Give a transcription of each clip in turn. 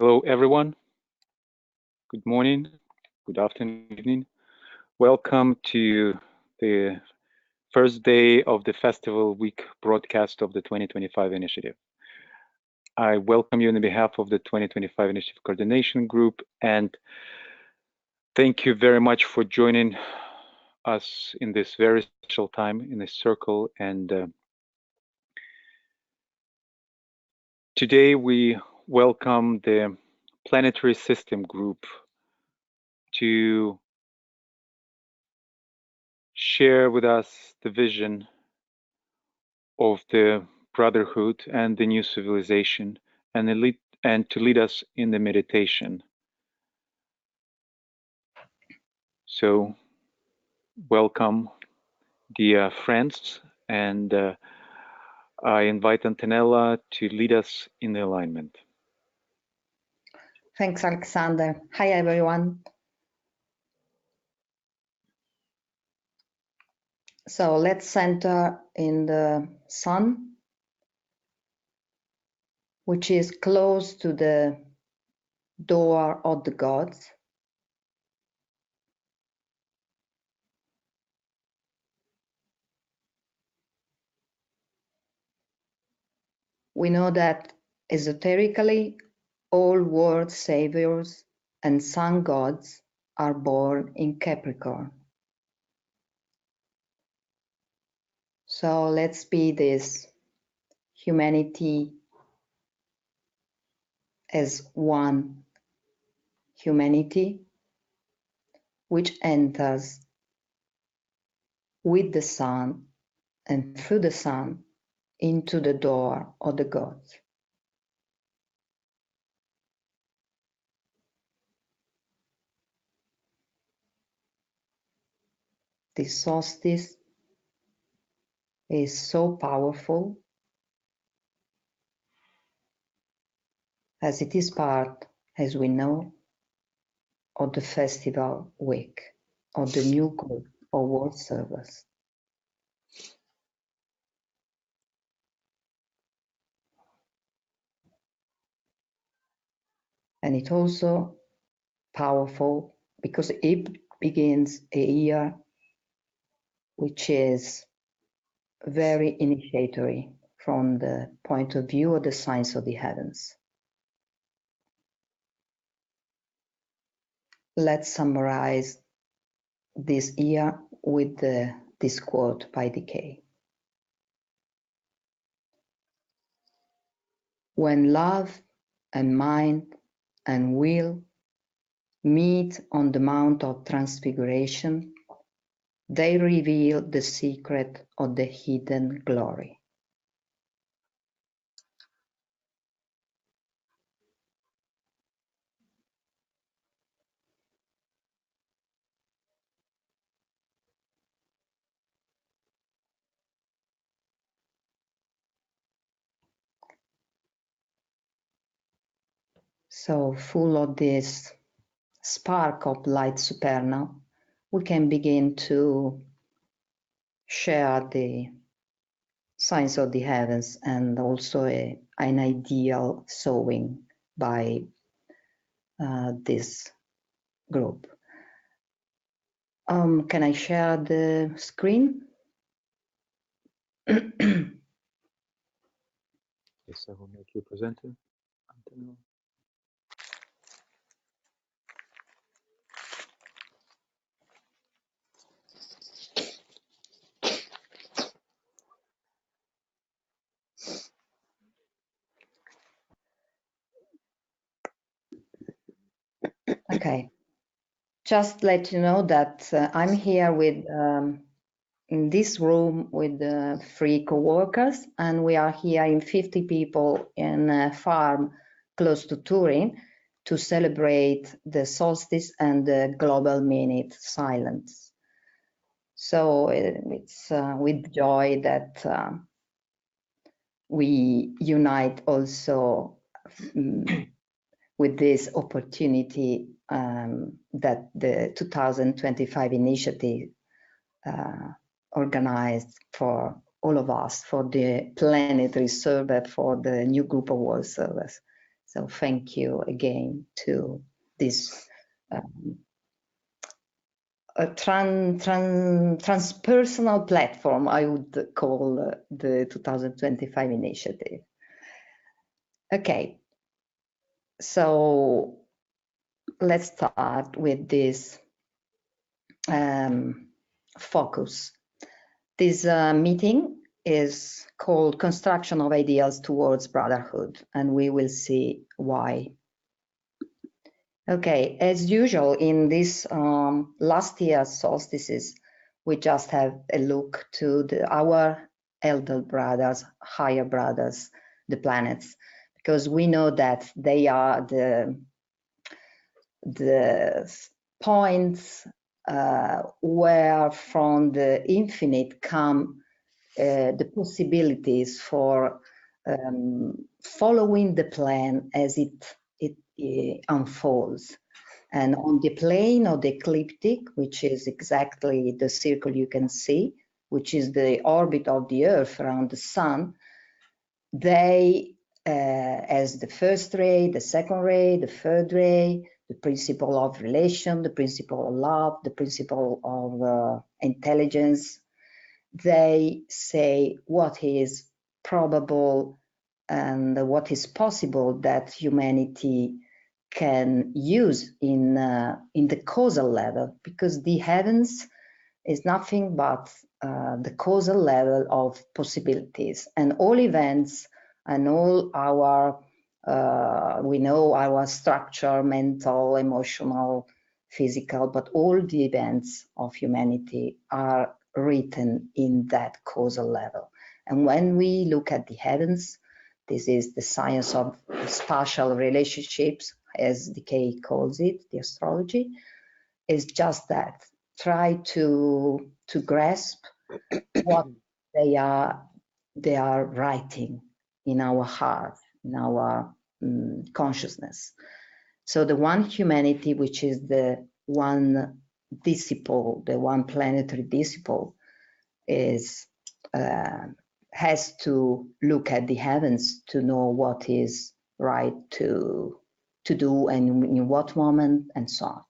Hello, everyone. Good morning, good afternoon, evening. Welcome to the first day of the Festival Week broadcast of the 2025 initiative. I welcome you on behalf of the 2025 Initiative Coordination Group, and thank you very much for joining us in this very special time in this circle. And today we welcome the Planetary System Group to share with us the vision of the Brotherhood and the new civilization, and to lead us in the meditation. So, welcome, dear friends, and I invite Antonella to lead us in the alignment. Thanks, Alexander. Hi, everyone. So let's center in the sun, which is close to the door of the gods. We know that esoterically, all world saviors and sun gods are born in Capricorn. So let's be this humanity as one humanity, which enters with the sun and through the sun into the door of the gods. This solstice is so powerful as it is part, as we know, of the festival week of the new group of world servers. And it's also powerful because it begins a year which is very initiatory from the point of view of the signs of the heavens. Let's summarize this year with this quote by Decay. When love and mind and will meet on the Mount of Transfiguration, they reveal the secret of the hidden glory. So full of this spark of light supernal, we can begin to share the signs of the heavens and also an ideal sowing by this group. Can I share the screen? Yes, I will make you presenter, Antonella. Okay, just let you know that I'm here with in this room with 3 co-workers, and we are here in 50 people in a farm close to Turin to celebrate the solstice and the global minute silence. So it's with joy that we unite also with this opportunity that the 2025 initiative organized for all of us, for the planetary server, for the new group of world servers. So thank you again to this a transpersonal platform, I would call the 2025 initiative. Okay, so let's start with this focus. This meeting is called Construction of Ideals Towards Brotherhood, and we will see why. Okay, as usual in this last year's solstices, we just have a look to our elder brothers, higher brothers, the planets, because we know that they are the points where from the infinite come the possibilities for following the plan as it unfolds. And on the plane of the ecliptic, which is exactly the circle you can see, which is the orbit of the Earth around the Sun, they, as the first ray, the second ray, the third ray, the principle of relation, the principle of love, the principle of intelligence, they say what is probable and what is possible that humanity can use in the causal level, because the heavens is nothing but the causal level of possibilities, and all events and all our we know our structure, mental, emotional, physical, but all the events of humanity are written in that causal level. And when we look at the heavens, this is the science of spatial relationships, as Decay calls it, the astrology, is just that. Try to grasp what they are writing in our heart, in our consciousness. So the one humanity, which is the one disciple, the one planetary disciple, is has to look at the heavens to know what is right to do and in what moment and so on.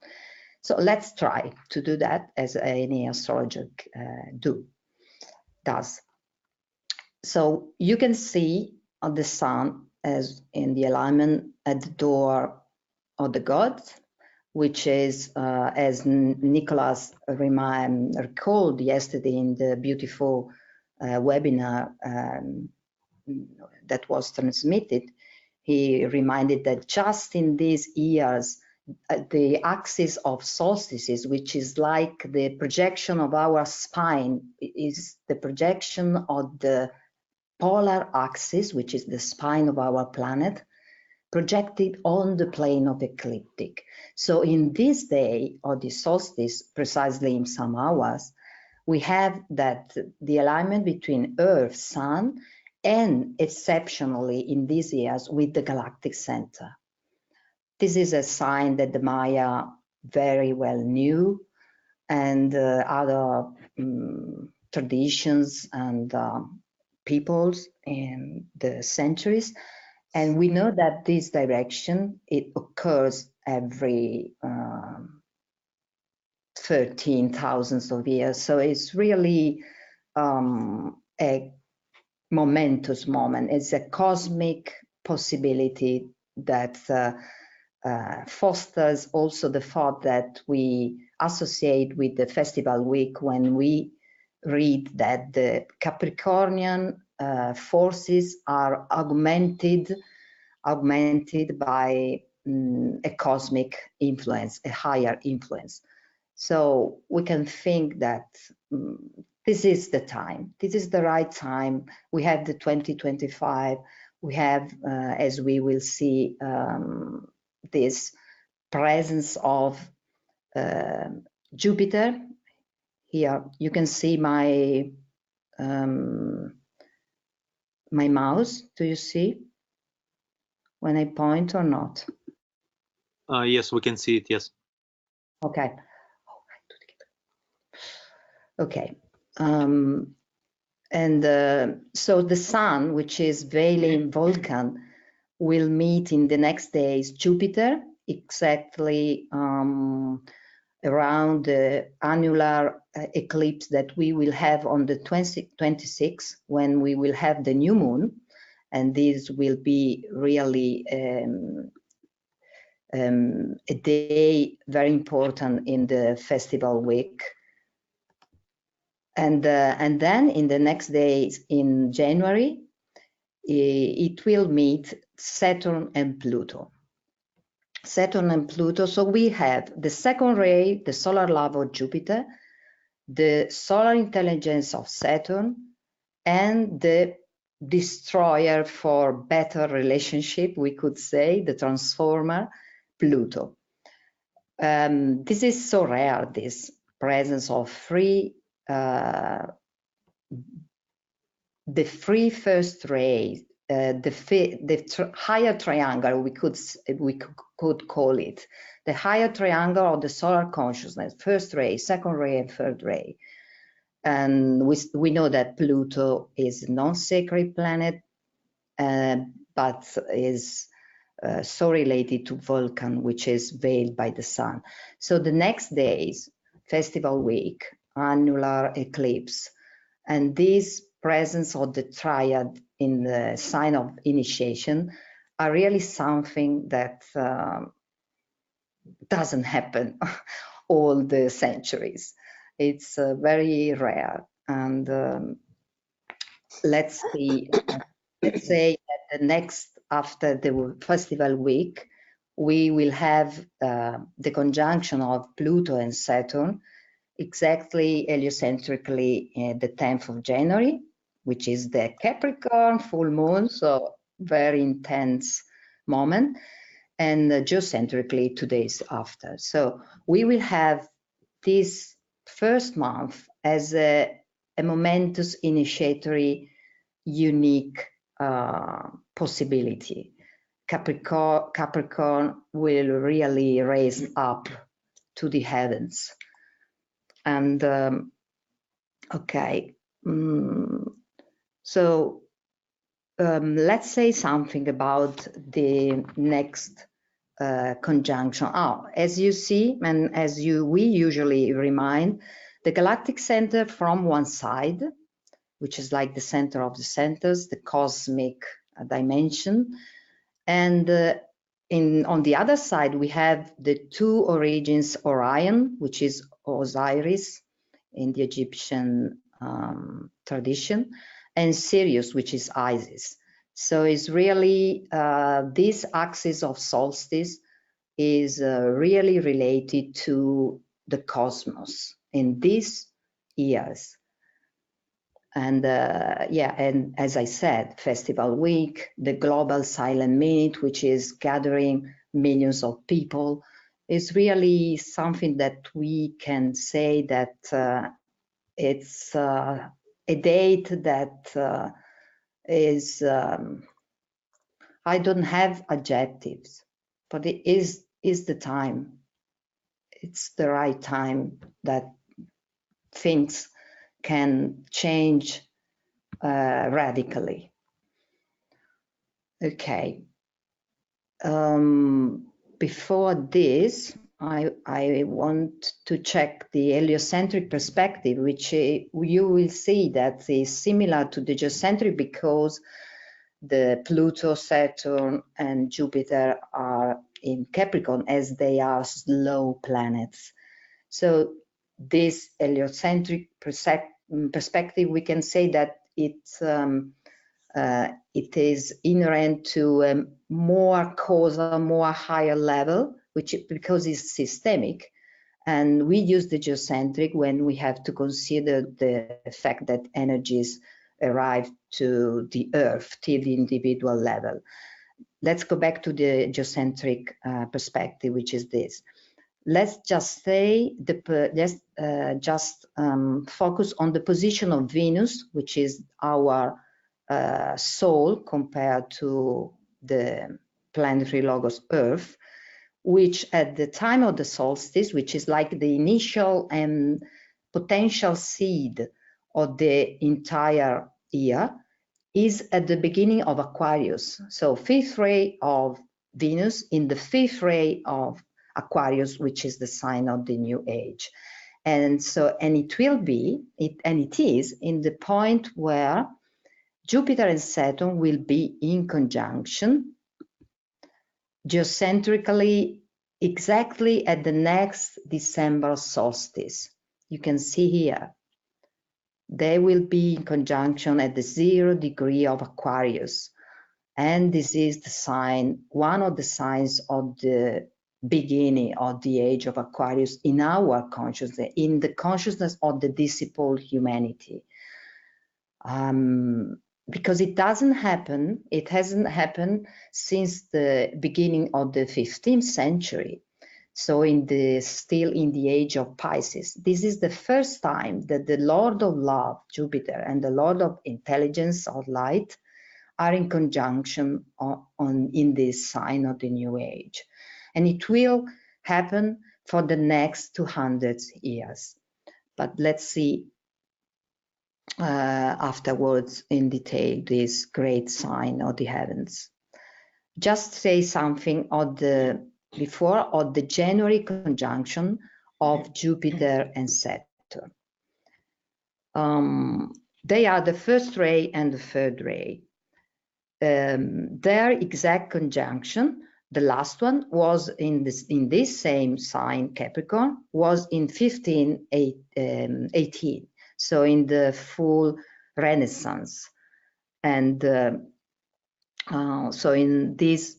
So let's try to do that as any astrologer does. So you can see on the sun as in the alignment at the door of the gods, which is, as Nicholas recalled yesterday in the beautiful webinar that was transmitted, he reminded that just in these years, the axis of solstices, which is like the projection of our spine, is the projection of the polar axis, which is the spine of our planet, projected on the plane of ecliptic. So in this day of the solstice, precisely in some hours, we have that the alignment between Earth, Sun, and exceptionally in these years with the galactic center. This is a sign that the Maya very well knew, and other traditions and peoples in the centuries. And we know that this direction, it occurs every 13,000 of years. So it's really a momentous moment. It's a cosmic possibility that fosters also the thought that we associate with the festival week when we read that the Capricornian forces are augmented by a cosmic influence, a higher influence. So we can think that this is the time. This is the right time. We have the 2025. We have, as we will see, this presence of Jupiter. Here you can see my my mouse. Do you see when I point or not? Yes, we can see it, yes. Okay. Okay. So the sun, which is veiling Vulcan, will meet in the next days Jupiter, exactly around the annular eclipse that we will have on the 26th, when we will have the new moon. And this will be really a day very important in the festival week. And then in the next days in January, it will meet Saturn and Pluto. Saturn and Pluto. So we have the second ray, the solar love of Jupiter, the solar intelligence of Saturn, and the destroyer for better relationship, we could say, the transformer, Pluto. This is so rare, this presence of the free first ray, the higher triangle, we could call it, the higher triangle of the solar consciousness, first ray, second ray, and third ray. And we know that Pluto is a non-sacred planet, but is so related to Vulcan, which is veiled by the sun. So the next days, festival week, annular eclipse, and this presence of the triad in the sign of initiation are really something that doesn't happen all the centuries. It's very rare. And let's say that the next, after the festival week, we will have the conjunction of Pluto and Saturn, exactly heliocentrically the 10th of January, which is the Capricorn full moon, so very intense moment, and geocentrically 2 days after. So we will have this first month as a momentous initiatory, unique possibility. Capricorn will really raise up to the heavens. And okay, so let's say something about the next conjunction. As you see, and as we usually remind, the galactic center from one side, which is like the center of the centers, the cosmic dimension, and on the other side we have the two origins, Orion, which is Osiris in the Egyptian tradition, and Sirius, which is Isis. So it's really this axis of solstice is really related to the cosmos in these years. And yeah, and as I said, festival week, the global silent minute, which is gathering millions of people, is really something that we can say that it's a date that is, I don't have adjectives, but it is the time. It's the right time that things can change radically. Okay. Before this, I want to check the heliocentric perspective, which you will see that is similar to the geocentric because the Pluto, Saturn, and Jupiter are in Capricorn as they are slow planets. So this heliocentric perspective, we can say that it is inherent to a more causal, more higher level, which because it's systemic. And we use the geocentric when we have to consider the fact that energies arrive to the Earth, to the individual level. Let's go back to the geocentric perspective, which is this. Let's just say, focus on the position of Venus, which is our soul compared to the planetary logos Earth, which at the time of the solstice, which is like the initial and potential seed of the entire year, is at the beginning of Aquarius. So 5th ray of Venus in the 5th ray of Aquarius, which is the sign of the new age. And it is in the point where Jupiter and Saturn will be in conjunction geocentrically exactly at the next December solstice. You can see here, they will be in conjunction at the 0 degree of Aquarius. And this is the sign, one of the signs of the beginning of the age of Aquarius in our consciousness, in the consciousness of the discipled humanity. Because it hasn't happened since the beginning of the 15th century. So still in the age of Pisces. This is the first time that the Lord of Love, Jupiter, and the Lord of Intelligence or Light are in conjunction in this sign of the new age. And it will happen for the next 200 years. But let's see afterwards in detail this great sign of the heavens. Just say something before of the January conjunction of Jupiter and Saturn. They are the 1st ray and the 3rd ray. Their exact conjunction, the last one, was in this same sign, Capricorn, was in 1518, so in the full Renaissance. And so in this,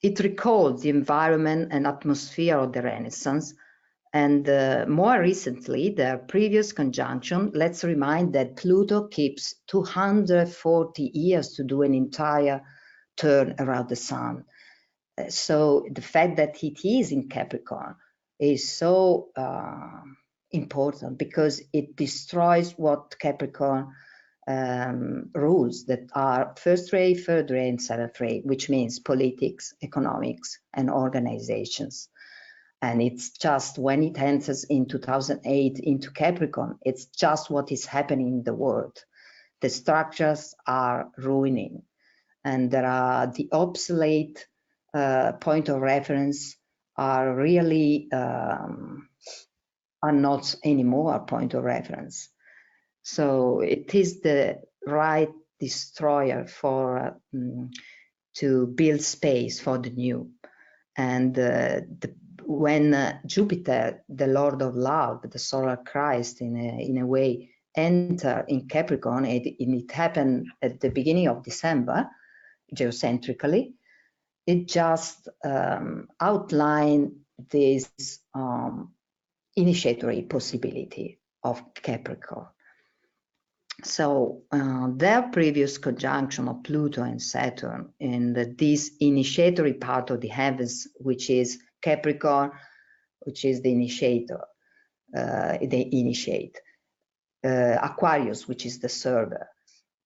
it recalls the environment and atmosphere of the Renaissance. And more recently, the previous conjunction, let's remind that Pluto keeps 240 years to do an entire turn around the sun. So the fact that it is in Capricorn is so important because it destroys what Capricorn rules, that are 1st ray, 3rd ray, and 7th ray, which means politics, economics, and organizations. And it's just when it enters in 2008 into Capricorn, it's just what is happening in the world. The structures are ruining, and there are the obsolete point of reference are really are not anymore a point of reference. So it is the right destroyer for to build space for the new. And when Jupiter, the Lord of Love, the solar Christ, in a way, enter in Capricorn, and it happened at the beginning of December, geocentrically, it just outlined this initiatory possibility of Capricorn. So their previous conjunction of Pluto and Saturn in this initiatory part of the heavens, which is Capricorn, which is the initiator, Aquarius, which is the server,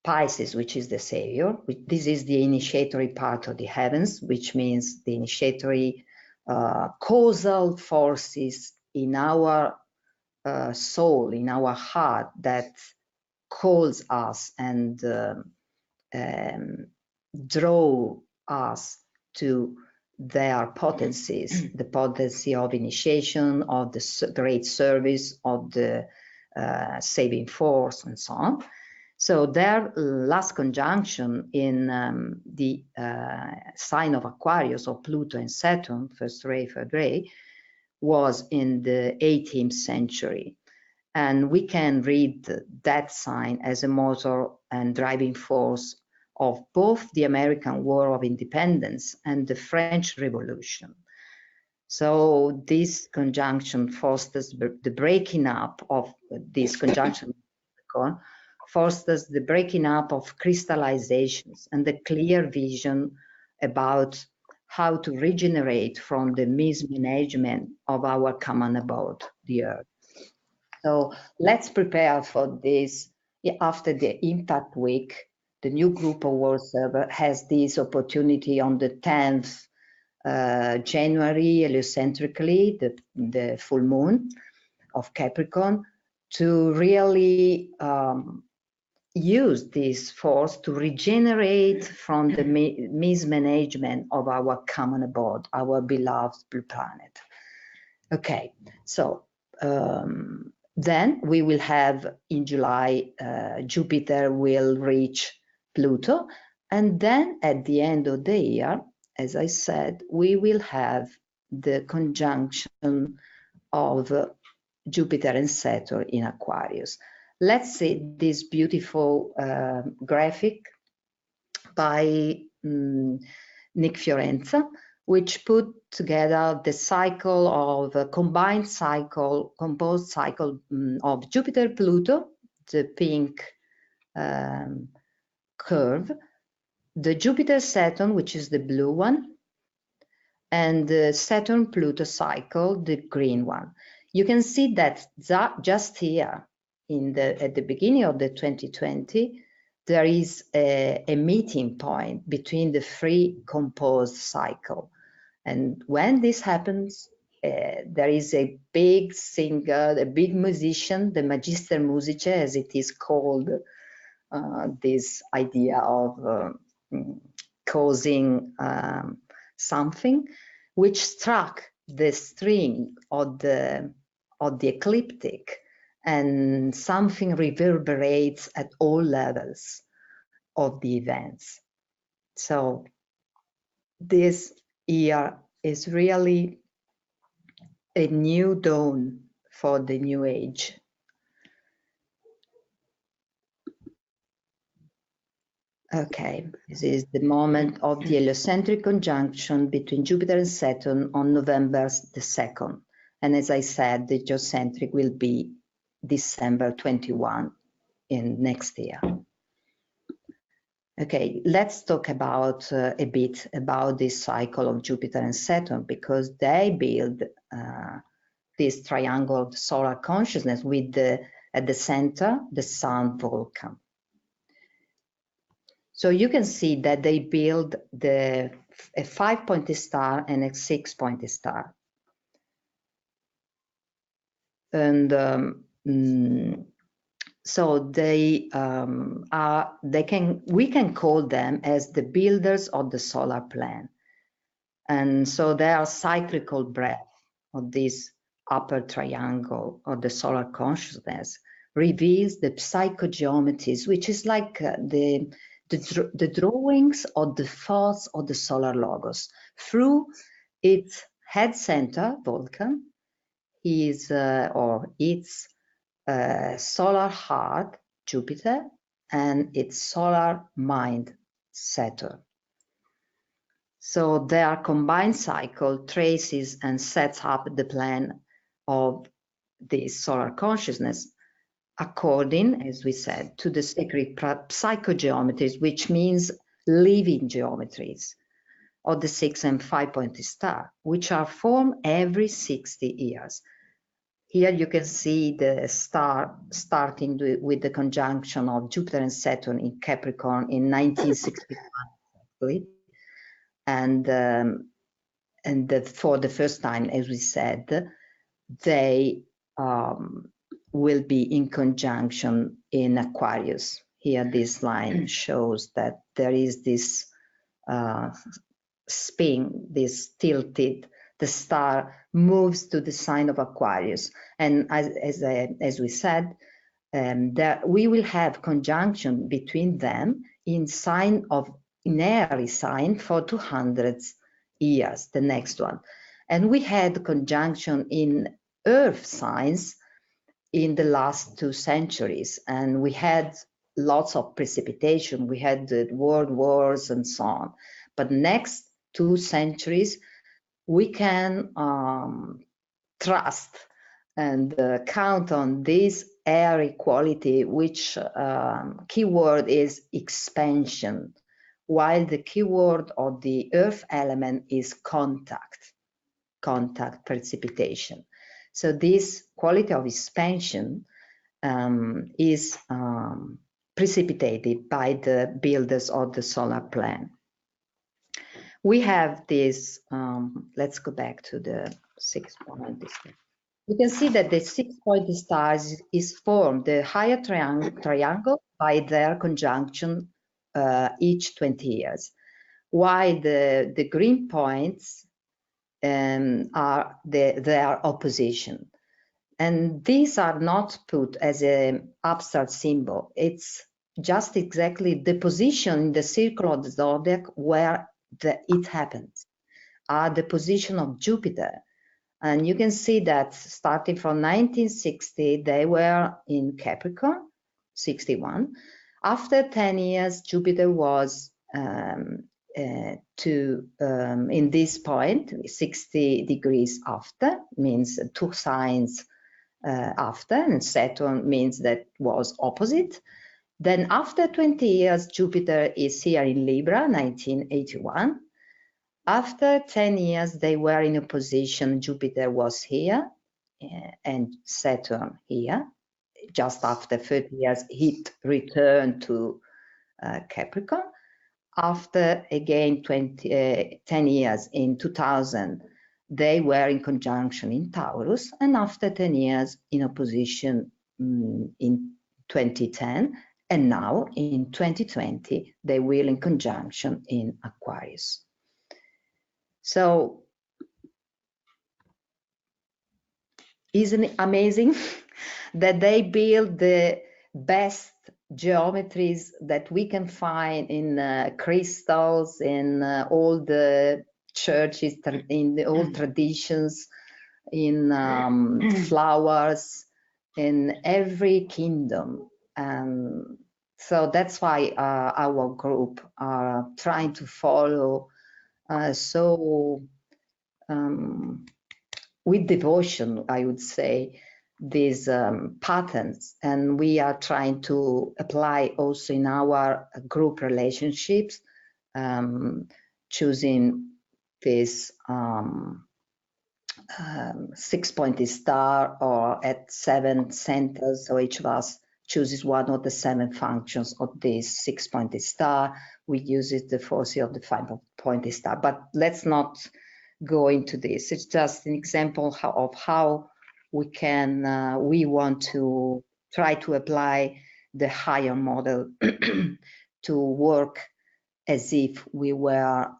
Pisces, which is the savior. This is the initiatory part of the heavens, which means the initiatory causal forces in our soul, in our heart, that calls us and draw us to their potencies, the potency of initiation, of the great service, of the saving force, and so on. So their last conjunction in the sign of Aquarius, of Pluto and Saturn, 1st ray, 3rd ray, was in the 18th century. And we can read that sign as a motor and driving force of both the American War of Independence and the French Revolution. So this conjunction fosters the breaking up of this conjunction, fosters the breaking up of crystallizations and the clear vision about how to regenerate from the mismanagement of our common abode, the Earth. So let's prepare for this. After the Impact Week, the new group of World Server has this opportunity on the 10th January, heliocentrically, the full moon of Capricorn, to really use this force to regenerate from the mismanagement of our common abode, our beloved blue planet. Okay, so then we will have in July, Jupiter will reach Pluto, and then at the end of the year, as I said, we will have the conjunction of Jupiter and Saturn in Aquarius. Let's see this beautiful graphic by Nick Fiorenza, which put together the cycle of a combined cycle, composed cycle of Jupiter-Pluto, the pink curve, the Jupiter-Saturn, which is the blue one, and the Saturn-Pluto cycle, the green one. You can see that just here at the beginning of the 2020, there is a meeting point between the three composed cycle. And when this happens, there is a big singer, a big musician, the Magister Musicae, as it is called, this idea of causing something, which struck the string of the ecliptic, and something reverberates at all levels of the events. So this year is really a new dawn for the new age. Okay, this is the moment of the heliocentric conjunction between Jupiter and Saturn on November the 2nd. And as I said, the geocentric will be December 21 in next year. Okay, let's talk about a bit about this cycle of Jupiter and Saturn, because they build this triangle of solar consciousness with at the center, the Sun Vulcan. So you can see that they build a 5-pointed star and a 6-pointed star. And so we can call them as the builders of the solar plan. And so they are cyclical breath of this upper triangle of the solar consciousness, reveals the psychogeometries, which is like the drawings of the thoughts of the solar logos through its head center, Vulcan, its solar heart, Jupiter, and its solar mind, Saturn. So their combined cycle traces and sets up the plan of the solar consciousness according, as we said, to the sacred psychogeometries, which means living geometries of the 6- and 5-pointed star, which are formed every 60 years. Here you can see the star starting with the conjunction of Jupiter and Saturn in Capricorn in 1961, and for the first time, as we said, they will be in conjunction in Aquarius. Here this line shows that there is this spin, this tilted, the star moves to the sign of Aquarius. And as we said, that we will have conjunction between them in Aries sign for 200 years, the next one. And we had conjunction in Earth signs in the last 2 centuries, and we had lots of precipitation, we had the world wars and so on. But next 2 centuries, we can trust and count on this air equality, which keyword is expansion, while the keyword of the earth element is contact precipitation. So this quality of expansion is precipitated by the builders of the solar plan. We have this, let's go back to the 6 point. You can see that the 6-point stars is formed, the higher triangle, by their conjunction each 20 years, while the green points are their opposition. And these are not put as an abstract symbol. It's just exactly the position in the circle of the zodiac where it happens, are the position of Jupiter. And you can see that starting from 1960, they were in Capricorn, 61. After 10 years, Jupiter was in this point, 60 degrees after, means 2 signs after, and Saturn means that was opposite. Then after 20 years, Jupiter is here in Libra, 1981. After 10 years, they were in opposition. Jupiter was here and Saturn here. Just after 30 years, it returned to Capricorn. After again 10 years in 2000, they were in conjunction in Taurus, and after 10 years in opposition in 2010, and now in 2020, they will in conjunction in Aquarius. So, isn't it amazing that they build the best geometries that we can find in crystals, in all the churches, in the old traditions, in flowers, in every kingdom. So that's why our group are trying to follow with devotion, I would say, these patterns, and we are trying to apply also in our group relationships, choosing this 6-pointed star, or at 7 centers, so each of us chooses one of the 7 functions of this 6-pointed star. We use it the force of the 5-pointed star, but let's not go into this. It's just an example of how we can, we want to try to apply the higher model to work as if we were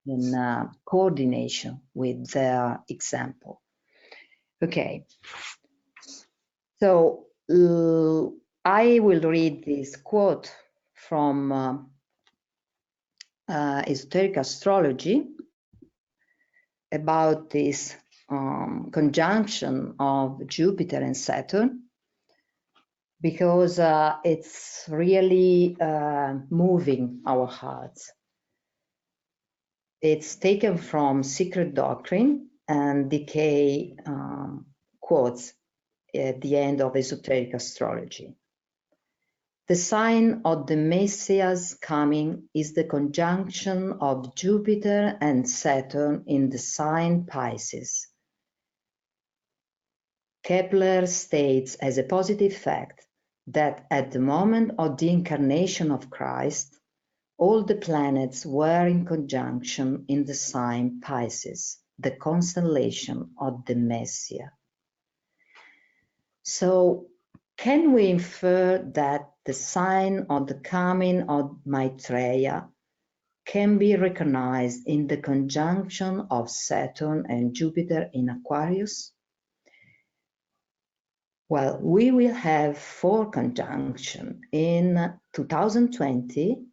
in coordination with their example. Okay, so I will read this quote from Esoteric Astrology about this conjunction of Jupiter and Saturn, because it's really moving our hearts. It's taken from Secret Doctrine and Decay quotes at the end of Esoteric Astrology. The sign of the Messiah's coming is the conjunction of Jupiter and Saturn in the sign Pisces. Kepler states as a positive fact that at the moment of the incarnation of Christ, all the planets were in conjunction in the sign Pisces, the constellation of the Messiah. So, can we infer that the sign of the coming of Maitreya can be recognized in the conjunction of Saturn and Jupiter in Aquarius? Well, we will have 4 conjunctions in 2020,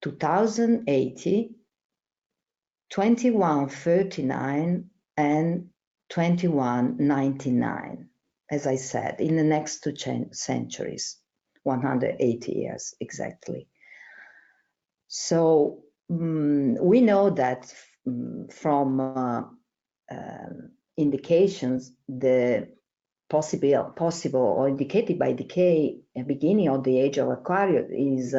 2080, 2139, and 2199. As I said, in the next 2 centuries, 180 years exactly. So we know that from indications, the possible or indicated by decay, beginning of the age of Aquarius is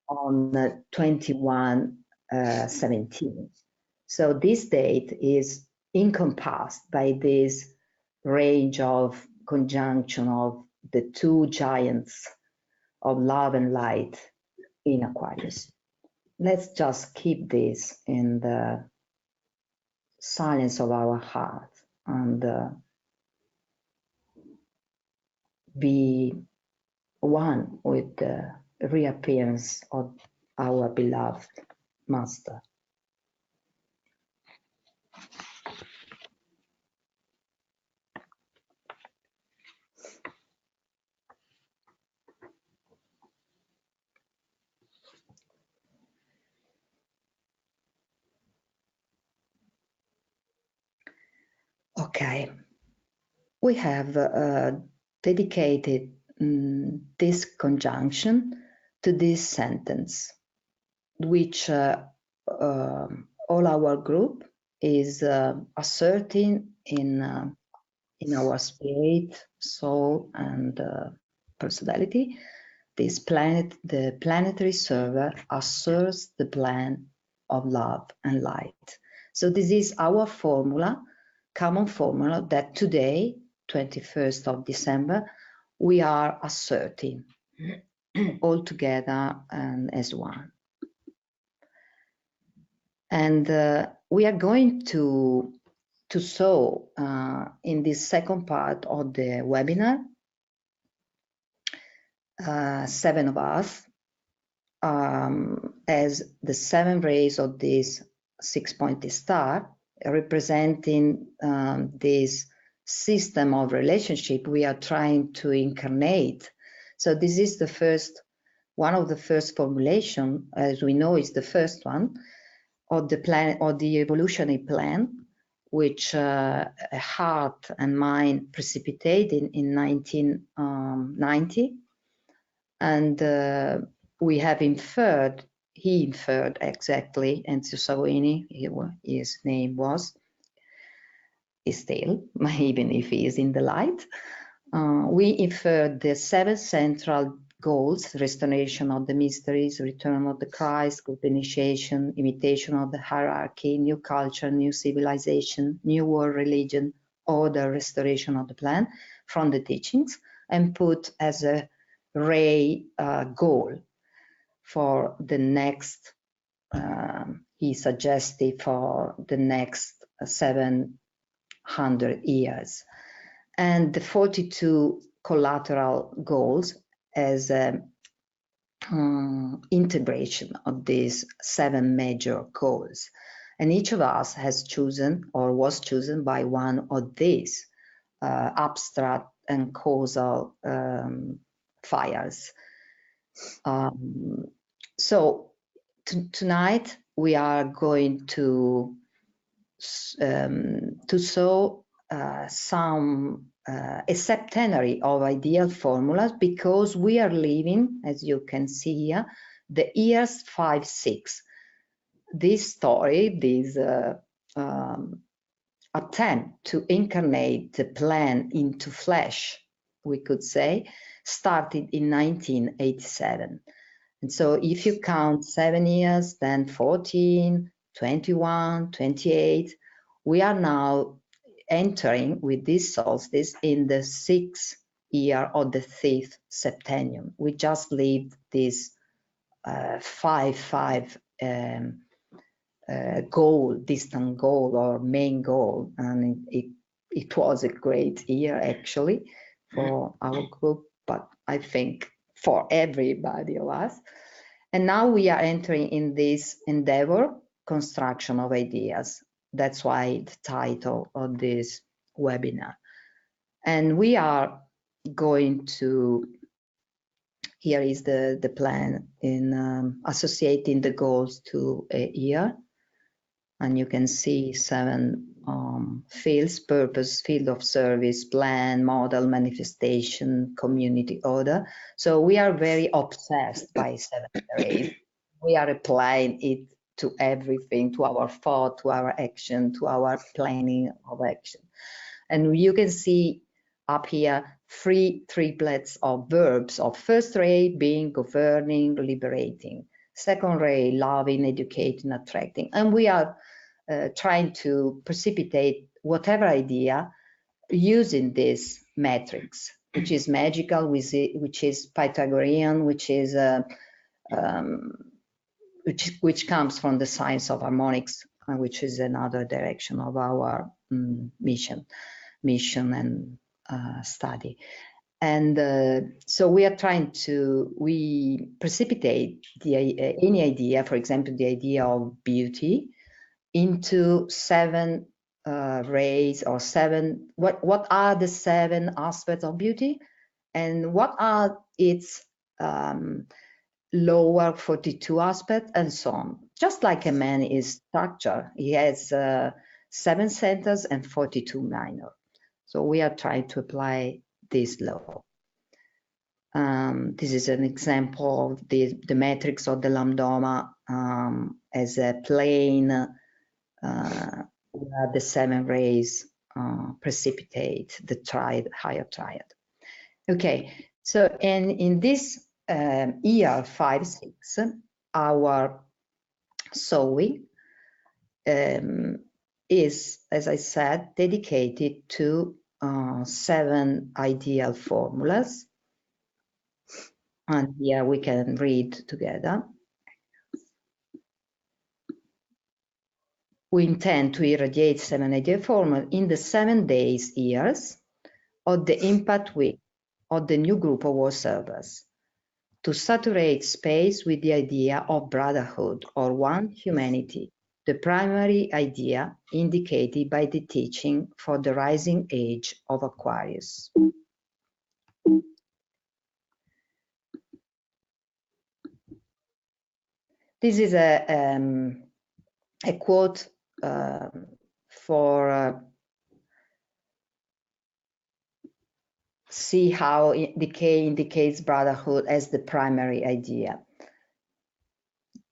on 2117. So this date is encompassed by this range of conjunction of the 2 giants of love and light in Aquarius. Let's just keep this in the silence of our heart and be one with the reappearance of our beloved Master. Okay, we have dedicated this conjunction to this sentence, which all our group is asserting in our spirit, soul, and personality. This planet, the planetary server, asserts the plan of love and light. So this is our formula, common formula that today, 21st of December, we are asserting all together and as one. And we are going to sow in this second part of the webinar, 7 of us, as the 7 rays of this 6-pointed star, representing this system of relationship we are trying to incarnate. So this is the first, one of the first formulation, as we know, is the first one of the planet, or the evolutionary plan, which heart and mind precipitated in 1990. And we have inferred, he inferred exactly, and Susawini, his name was, is still, even if he is in the light. We inferred the 7 central goals: restoration of the mysteries, return of the Christ, group initiation, imitation of the hierarchy, new culture, new civilization, new world religion, order, restoration of the plan from the teachings, and put as a ray goal for the next, he suggested for the next 700 years. And the 42 collateral goals as an integration of these 7 major goals. And each of us has chosen or was chosen by one of these abstract and causal fires. So tonight we are going to sow some a septenary of ideal formulas, because we are living, as you can see here, the years 5, 6. This story, this attempt to incarnate the plan into flesh, we could say, started in 1987. And so if you count 7 years, then 14, 21, 28, we are now entering with this solstice in the 6th year of the 5th septennium. We just lived this 5-5 goal, distant goal or main goal, and it was a great year actually for our group, but I think for everybody of us. And now we are entering in this endeavor, construction of ideas. That's why the title of this webinar. And we are going to, here is the plan in associating the goals to a year. And you can see 7 fields: purpose, field of service, plan, model, manifestation, community, order. So we are very obsessed by 7 rays. We are applying it to everything, to our thought, to our action, to our planning of action. And you can see up here 3 triplets of verbs of first ray being governing, liberating, second ray loving, educating, attracting. And we are trying to precipitate whatever idea using this matrix, which is magical, which is Pythagorean, which is which comes from the science of harmonics, which is another direction of our mission and study. And so we are trying to, we precipitate any idea, for example, the idea of beauty, into 7 rays or 7, what are the 7 aspects of beauty and what are its lower 42 aspects and so on. Just like a man is structured, he has 7 centers and 42 minor. So we are trying to apply this law. This is an example of the matrix of the lambdoma as a plane where the 7 rays precipitate the higher triad. Okay, so in this year 5-6, our sewing is, as I said, dedicated to 7 ideal formulas. And here we can read together. We intend to irradiate 7 ideal formulas in the 7 days years of the impact week of the new group of world servers, to saturate space with the idea of brotherhood or one humanity, the primary idea indicated by the teaching for the rising age of Aquarius. This is a quote for see how decay indicates brotherhood as the primary idea.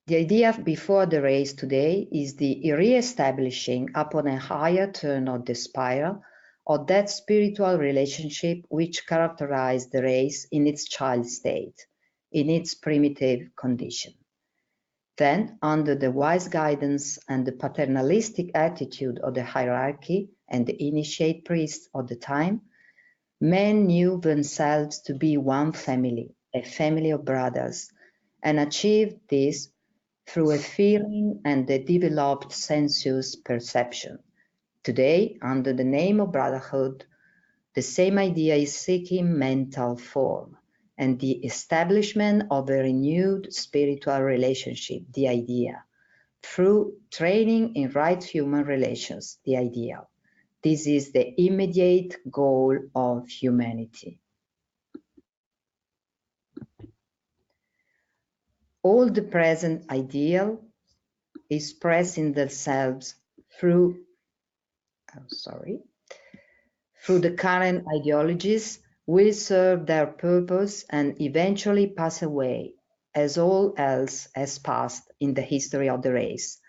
The idea before the race today is the re-establishing upon a higher turn of the spiral of that spiritual relationship which characterized the race in its child state, in its primitive condition. Then, under the wise guidance and the paternalistic attitude of the hierarchy and the initiate priests of the time, men knew themselves to be one family, a family of brothers, and achieved this through a feeling and a developed sensuous perception. Today, under the name of brotherhood, the same idea is seeking mental form and the establishment of a renewed spiritual relationship, the idea, through training in right human relations, the ideal. This is the immediate goal of humanity. All the present ideal expressing themselves through the current ideologies will serve their purpose and eventually pass away, as all else has passed in the history of the race,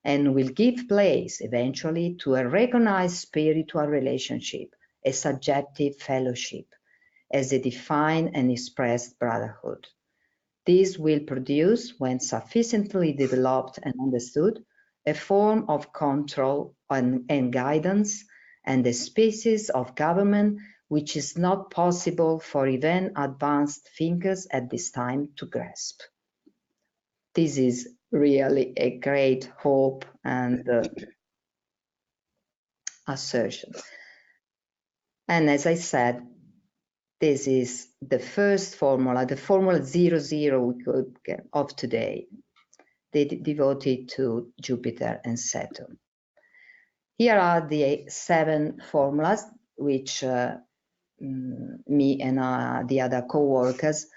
and will give place eventually to a recognized spiritual relationship, a subjective fellowship, as a defined and expressed brotherhood. This will produce, when sufficiently developed and understood, a form of control and guidance and a species of government which is not possible for even advanced thinkers at this time to grasp. This is really a great hope and assertion. And as I said, this is the first formula, the formula 00 we could get of today, devoted to Jupiter and Saturn. Here are the 7 formulas which me and the other co-workers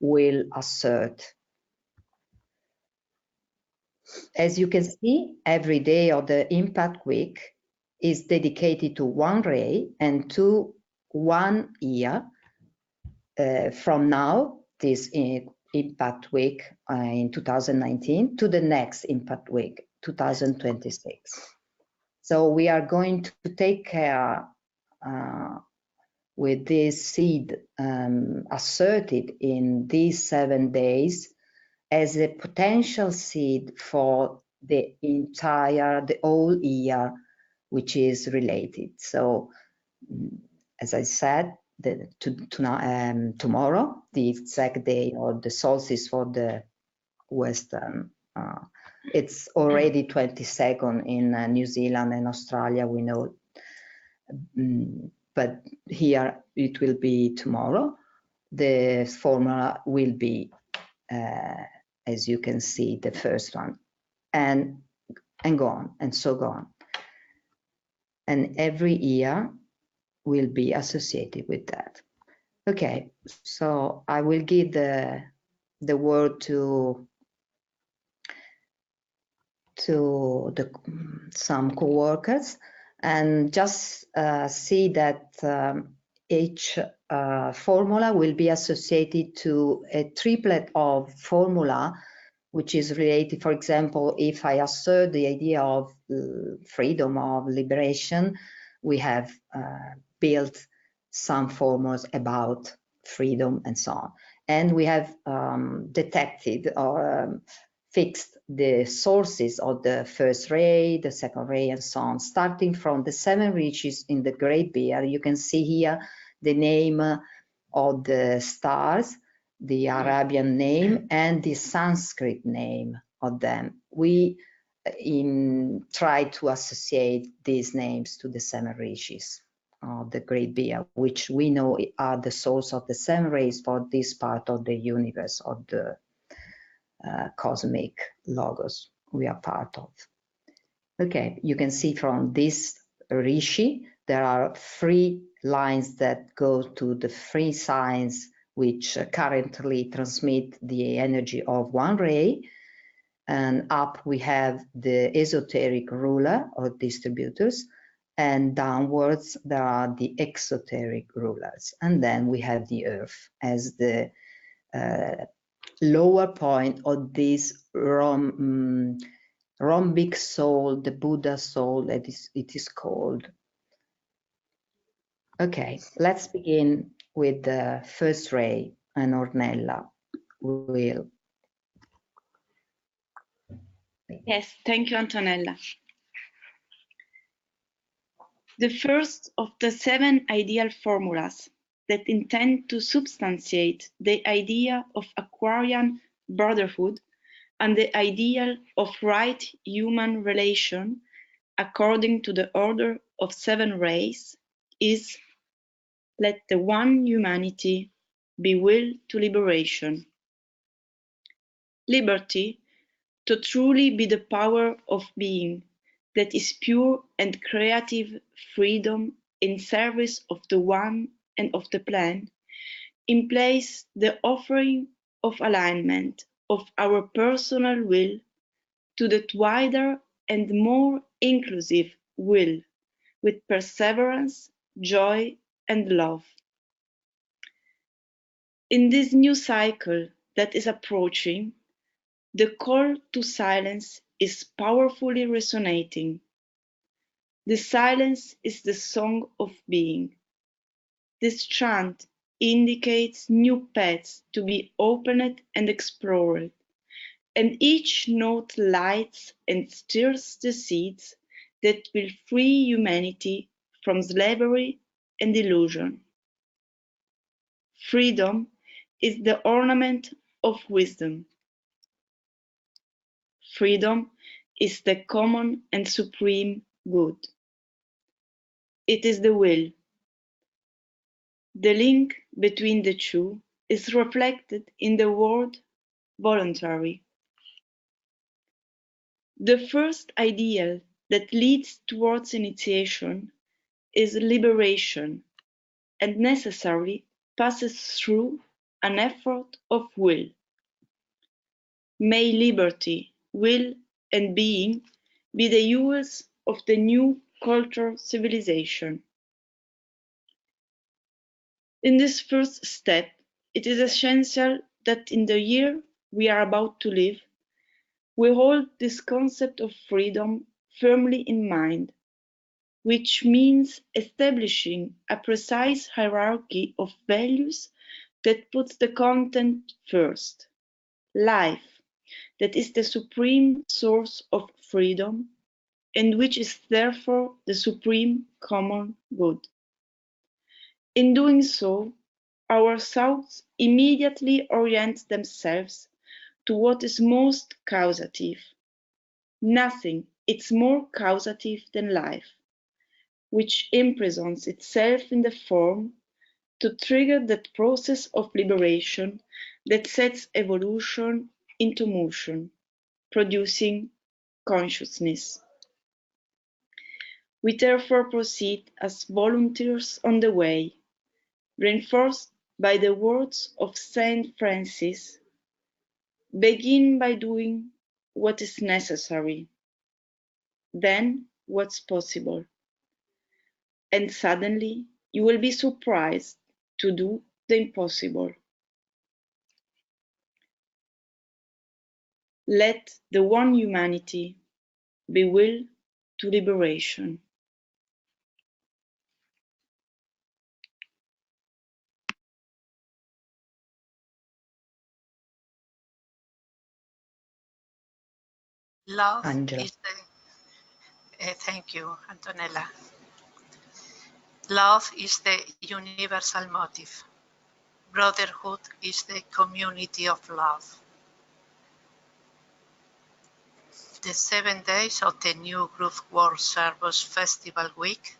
will assert. As you can see, every day of the impact week is dedicated to one ray and to 1 year from now, this impact week in 2019, to the next impact week, 2026. So we are going to take care with this seed asserted in these 7 days as a potential seed for the whole year, which is related. So, as I said, tomorrow, the exact day of the solstice for the Western, it's already 22nd in New Zealand and Australia, we know. but here it will be tomorrow. The formula will be, as you can see, the first one, and go on, and so go on. And every year will be associated with that. Okay, so I will give the word to some co-workers, and just see that each formula will be associated to a triplet of formula, which is related. For example, if I assert the idea of freedom, of liberation, we have built some formulas about freedom and so on. And we have detected or fixed the sources of the first ray, the second ray, and so on, starting from the 7 reaches in the Great Bear. You can see here the name of the stars, the Arabian name, and the Sanskrit name of them. We try to associate these names to the 7 reaches of the Great Bear, which we know are the source of the 7 rays for this part of the universe, of the cosmic logos we are part of. Okay, you can see from this rishi, there are 3 lines that go to the 3 signs which currently transmit the energy of 1 ray. And up we have the esoteric ruler or distributors, and downwards there are the exoteric rulers. And then we have the earth as the lower point of this rhombic soul, the Buddha soul, it is called. Okay, let's begin with the first ray, and Ornella will. Yes, thank you, Antonella. The first of the 7 ideal formulas that intend to substantiate the idea of Aquarian brotherhood and the ideal of right human relation according to the order of 7 rays is: let the one humanity be will to liberation. Liberty, to truly be the power of being that is pure and creative freedom in service of the one and of the plan, implies the offering of alignment of our personal will to that wider and more inclusive will, with perseverance, joy, and love. In this new cycle that is approaching, the call to silence is powerfully resonating. The silence is the song of being. This chant indicates new paths to be opened and explored, and each note lights and stirs the seeds that will free humanity from slavery and illusion. Freedom is the ornament of wisdom. Freedom is the common and supreme good. It is the will. The link between the two is reflected in the word voluntary. The first ideal that leads towards initiation is liberation, and necessarily passes through an effort of will. May liberty, will, and being be the jewels of the new cultural civilization. In this first step, it is essential that in the year we are about to live, we hold this concept of freedom firmly in mind, which means establishing a precise hierarchy of values that puts the content first. Life, that is the supreme source of freedom, and which is therefore the supreme common good. In doing so, our thoughts immediately orient themselves to what is most causative. Nothing is more causative than life, which imprisons itself in the form to trigger that process of liberation that sets evolution into motion, producing consciousness. We therefore proceed as volunteers on the way, reinforced by the words of Saint Francis, begin by doing what is necessary, then what's possible, and suddenly you will be surprised to do the impossible. Let the one humanity be will to liberation. Love Angela. is the, thank you, Antonella. Love is the universal motive. Brotherhood is the community of love. The 7 days of the New Groove World Service Festival Week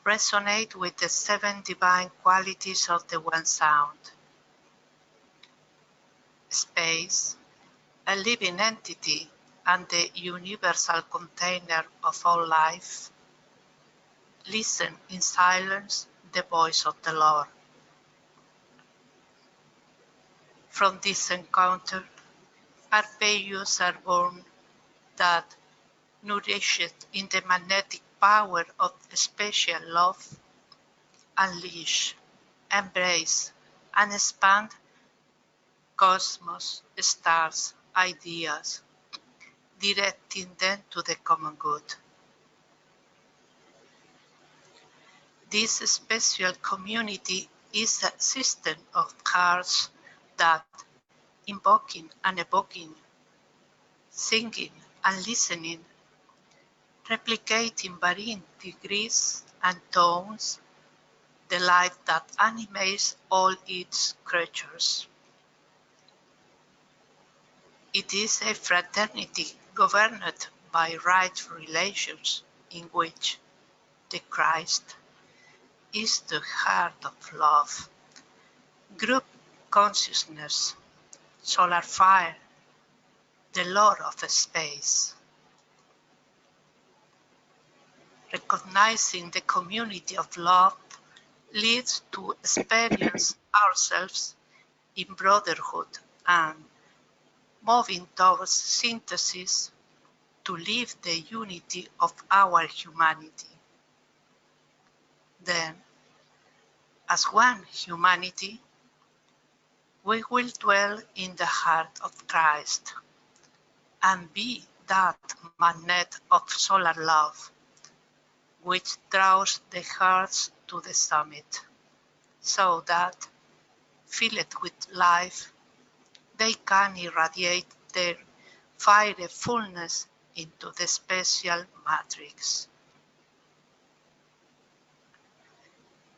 resonate with the 7 divine qualities of the One Sound. Space, a living entity and the universal container of all life. Listen in silence the voice of the Lord. From this encounter, Arpeggios are born that, nourished in the magnetic power of special love, unleash, embrace, and expand cosmos, stars, ideas, directing them to the common good. This special community is a system of hearts that, invoking and evoking, singing and listening, replicate in varying degrees and tones the life that animates all its creatures. It is a fraternity governed by right relations in which the Christ is the heart of love, group consciousness, solar fire, the Lord of space. Recognizing the community of love leads to experience ourselves in brotherhood and moving towards synthesis to live the unity of our humanity. Then, as one humanity, we will dwell in the heart of Christ and be that magnet of solar love which draws the hearts to the summit, so that, filled with life, they can irradiate their fiery fullness into the special matrix.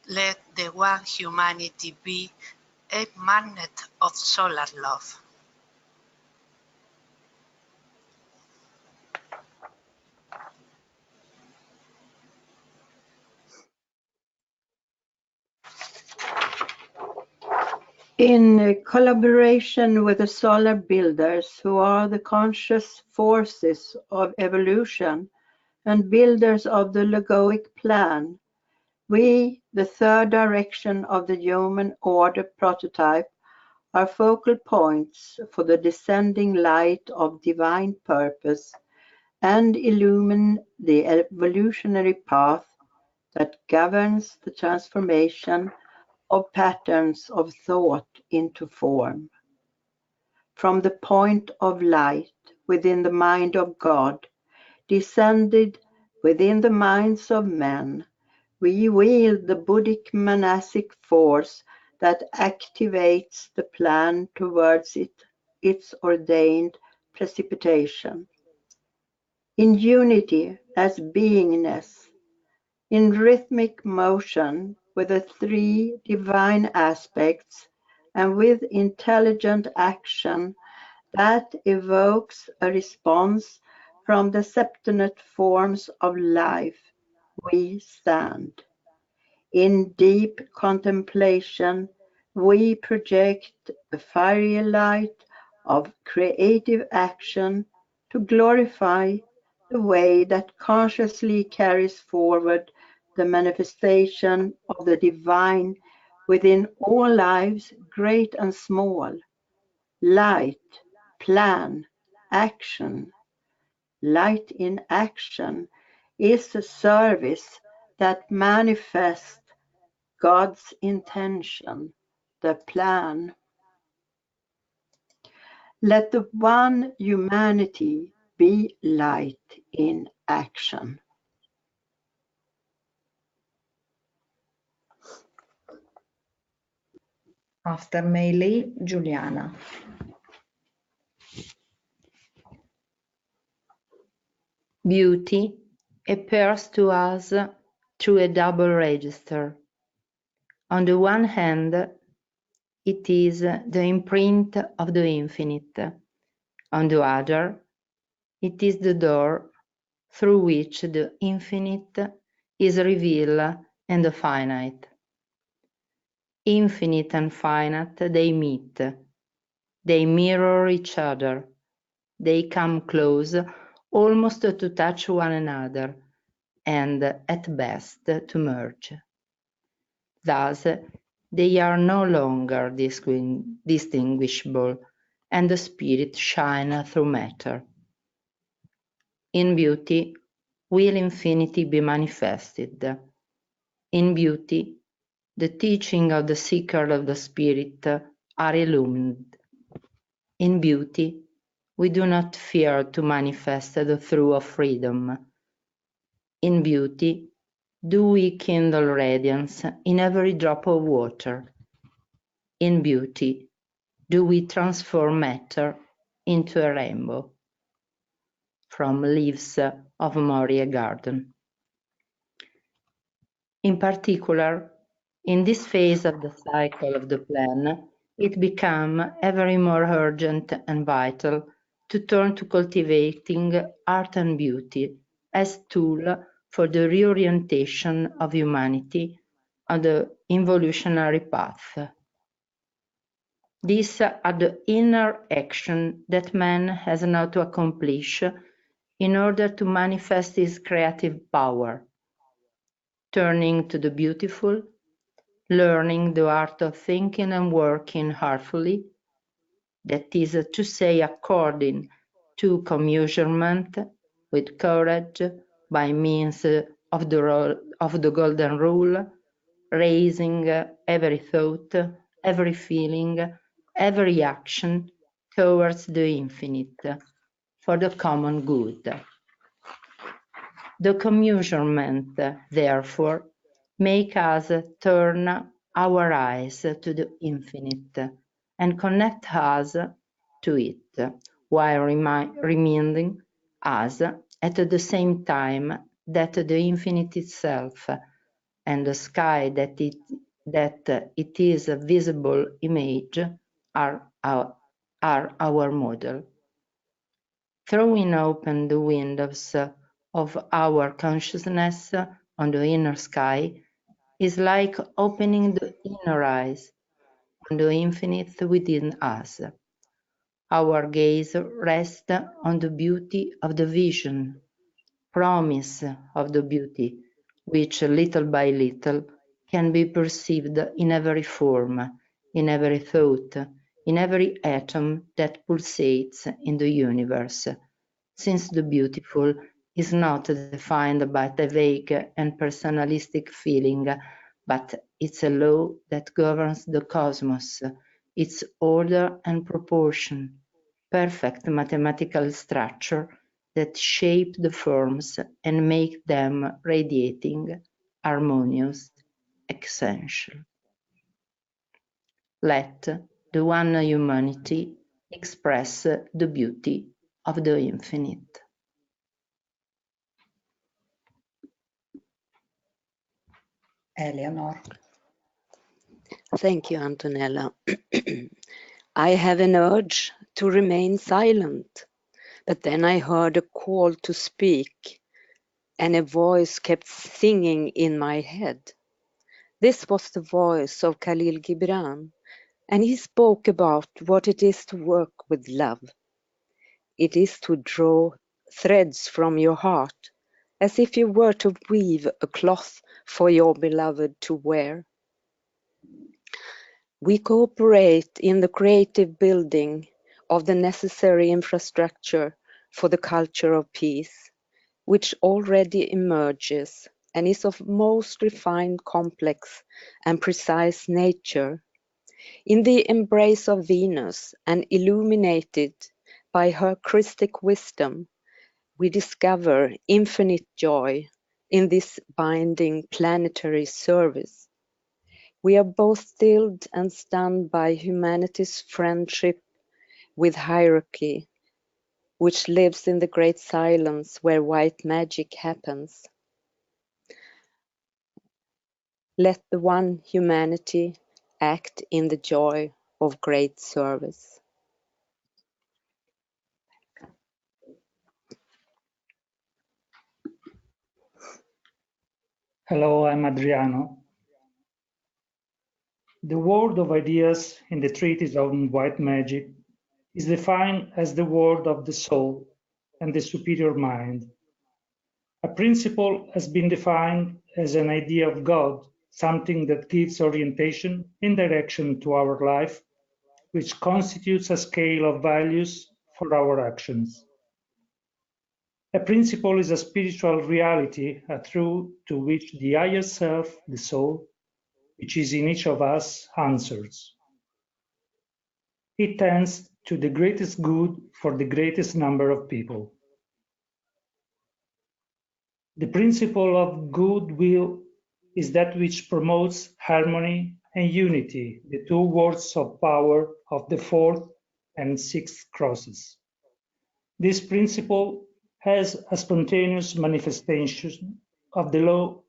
Let the one humanity be a magnet of solar love. In collaboration with the solar builders, who are the conscious forces of evolution and builders of the logoic plan, we, the third direction of the human order prototype, are focal points for the descending light of divine purpose and illumine the evolutionary path that governs the transformation of patterns of thought into form. From the point of light within the mind of God, descended within the minds of men, we wield the Buddhic monastic force that activates the plan towards its ordained precipitation. In unity as beingness, in rhythmic motion with the 3 divine aspects, and with intelligent action that evokes a response from the septenate forms of life, we stand. In deep contemplation, we project the fiery light of creative action to glorify the way that consciously carries forward the manifestation of the divine within all lives, great and small. Light, plan, action. Light in action is a service that manifests God's intention, the plan. Let the one humanity be light in action. After Meili, Giuliana. Beauty appears to us through a double register. On the one hand, it is the imprint of the infinite. On the other, it is the door through which the infinite is revealed and the finite. Infinite and finite, they meet. They mirror each other. They come close, almost to touch one another, and at best to merge. Thus, they are no longer distinguishable, and the spirit shines through matter. In beauty, will infinity be manifested. In beauty, the teaching of the seeker of the spirit are illumined. In beauty, we do not fear to manifest the truth of freedom. In beauty, do we kindle radiance in every drop of water. In beauty, do we transform matter into a rainbow. From Leaves of Moria Garden. In particular, in this phase of the cycle of the plan, it becomes ever more urgent and vital to turn to cultivating art and beauty as tool for the reorientation of humanity on the evolutionary path. These are the inner action that man has now to accomplish in order to manifest his creative power, turning to the beautiful, learning the art of thinking and working heartfully, that is to say, according to commeasurement, with courage, by means of the golden rule, raising every thought, every feeling, every action towards the infinite, for the common good. The commeasurement, therefore, make us turn our eyes to the infinite and connect us to it, while reminding us at the same time that the infinite itself and the sky that it is a visible image are our model. Throwing open the windows of our consciousness on the inner sky is like opening the inner eyes on the infinite within us. Our gaze rests on the beauty of the vision, promise of the beauty, which little by little can be perceived in every form, in every thought, in every atom that pulsates in the universe, since the beautiful is not defined by the vague and personalistic feeling, but it's a law that governs the cosmos, its order and proportion, perfect mathematical structure that shape the forms and make them radiating, harmonious, essential. Let the one humanity express the beauty of the infinite. Eleanor. Thank you, Antonella. I have an urge to remain silent, but then I heard a call to speak, and a voice kept singing in my head. This was the voice of Khalil Gibran, and he spoke about what it is to work with love. It is to draw threads from your heart, as if you were to weave a cloth for your beloved to wear. We cooperate in the creative building of the necessary infrastructure for the culture of peace, which already emerges and is of most refined, complex, and precise nature. In the embrace of Venus and illuminated by her Christic wisdom, we discover infinite joy in this binding planetary service. We are both stilled and stunned by humanity's friendship with hierarchy, which lives in the great silence where white magic happens. Let the one humanity act in the joy of great service. Hello, I'm Adriano. The world of ideas in the treatise on white magic is defined as the world of the soul and the superior mind. A principle has been defined as an idea of God, something that gives orientation and direction to our life, which constitutes a scale of values for our actions. A principle is a spiritual reality, a truth to which the higher self, the soul, which is in each of us, answers. It tends to the greatest good for the greatest number of people. The principle of goodwill is that which promotes harmony and unity, the two words of power of the fourth and sixth crosses. This principle has a spontaneous manifestation of the law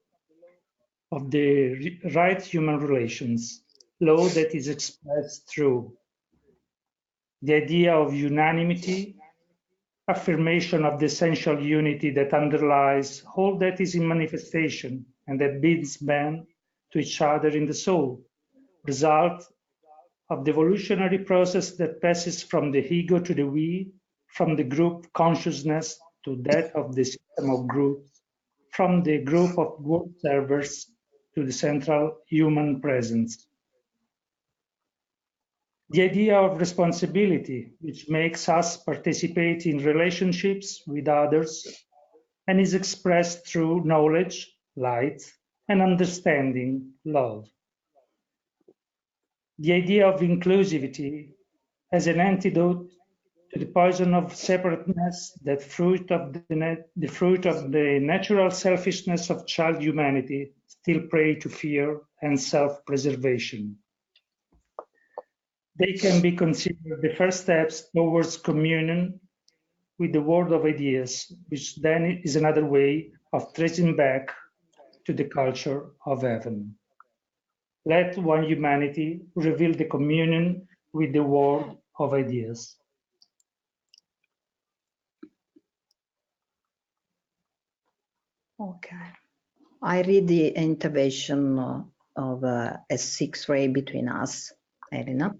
of the right human relations, law that is expressed through the idea of unanimity, affirmation of the essential unity that underlies all that is in manifestation and that binds men to each other in the soul, result of the evolutionary process that passes from the ego to the we, from the group consciousness to that of the system of groups, from the group of world servers to the central human presence. The idea of responsibility, which makes us participate in relationships with others and is expressed through knowledge, light, and understanding, love. The idea of inclusivity as an antidote to the poison of separateness, that fruit of the natural selfishness of child humanity, still prey to fear and self-preservation. They can be considered the first steps towards communion with the world of ideas, which then is another way of tracing back to the culture of heaven. Let one humanity reveal the communion with the world of ideas. Okay. I read the intervention of a six-ray between us, Elena.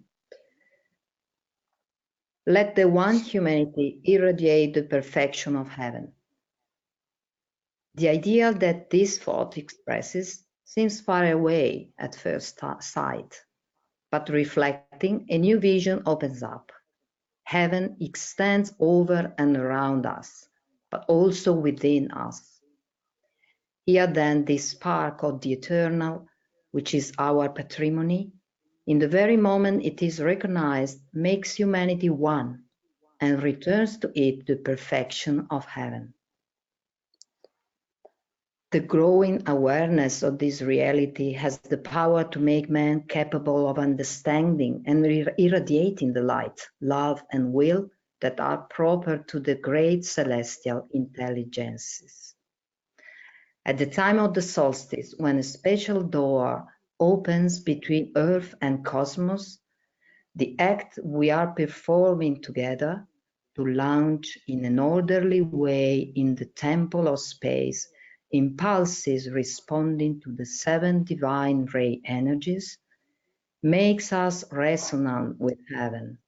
Let the one humanity irradiate the perfection of heaven. The ideal that this thought expresses seems far away at first sight, but reflecting, a new vision opens up. Heaven extends over and around us, but also within us. Here then this spark of the eternal, which is our patrimony, in the very moment it is recognized, makes humanity one and returns to it the perfection of heaven. The growing awareness of this reality has the power to make man capable of understanding and irradiating the light, love, and will that are proper to the great celestial intelligences. At the time of the solstice, when a special door opens between Earth and cosmos, the act we are performing together to launch in an orderly way in the temple of space impulses responding to the 7 divine ray energies, makes us resonant with heaven,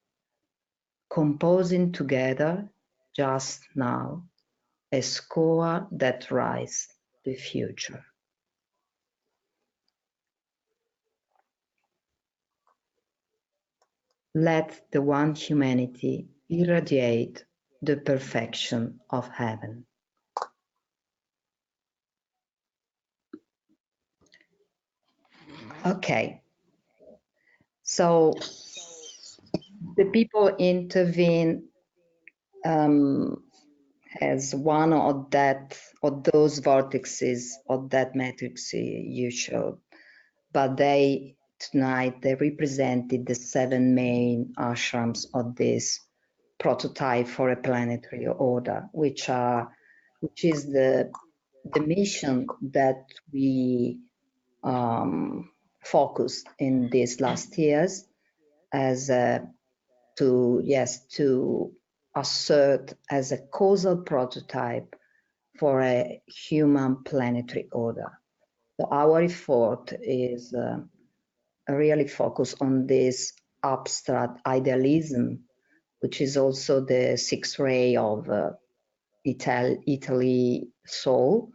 composing together just now a score that writes the future. Let the one humanity irradiate the perfection of heaven. Okay, so the people intervene as one of those vortexes of that matrix you showed, but tonight they represented the 7 main ashrams of this prototype for a planetary order, which is the mission that we focused in these last years as to assert as a causal prototype for a human planetary order. So our effort is really focused on this abstract idealism, which is also the 6th ray of Italy soul,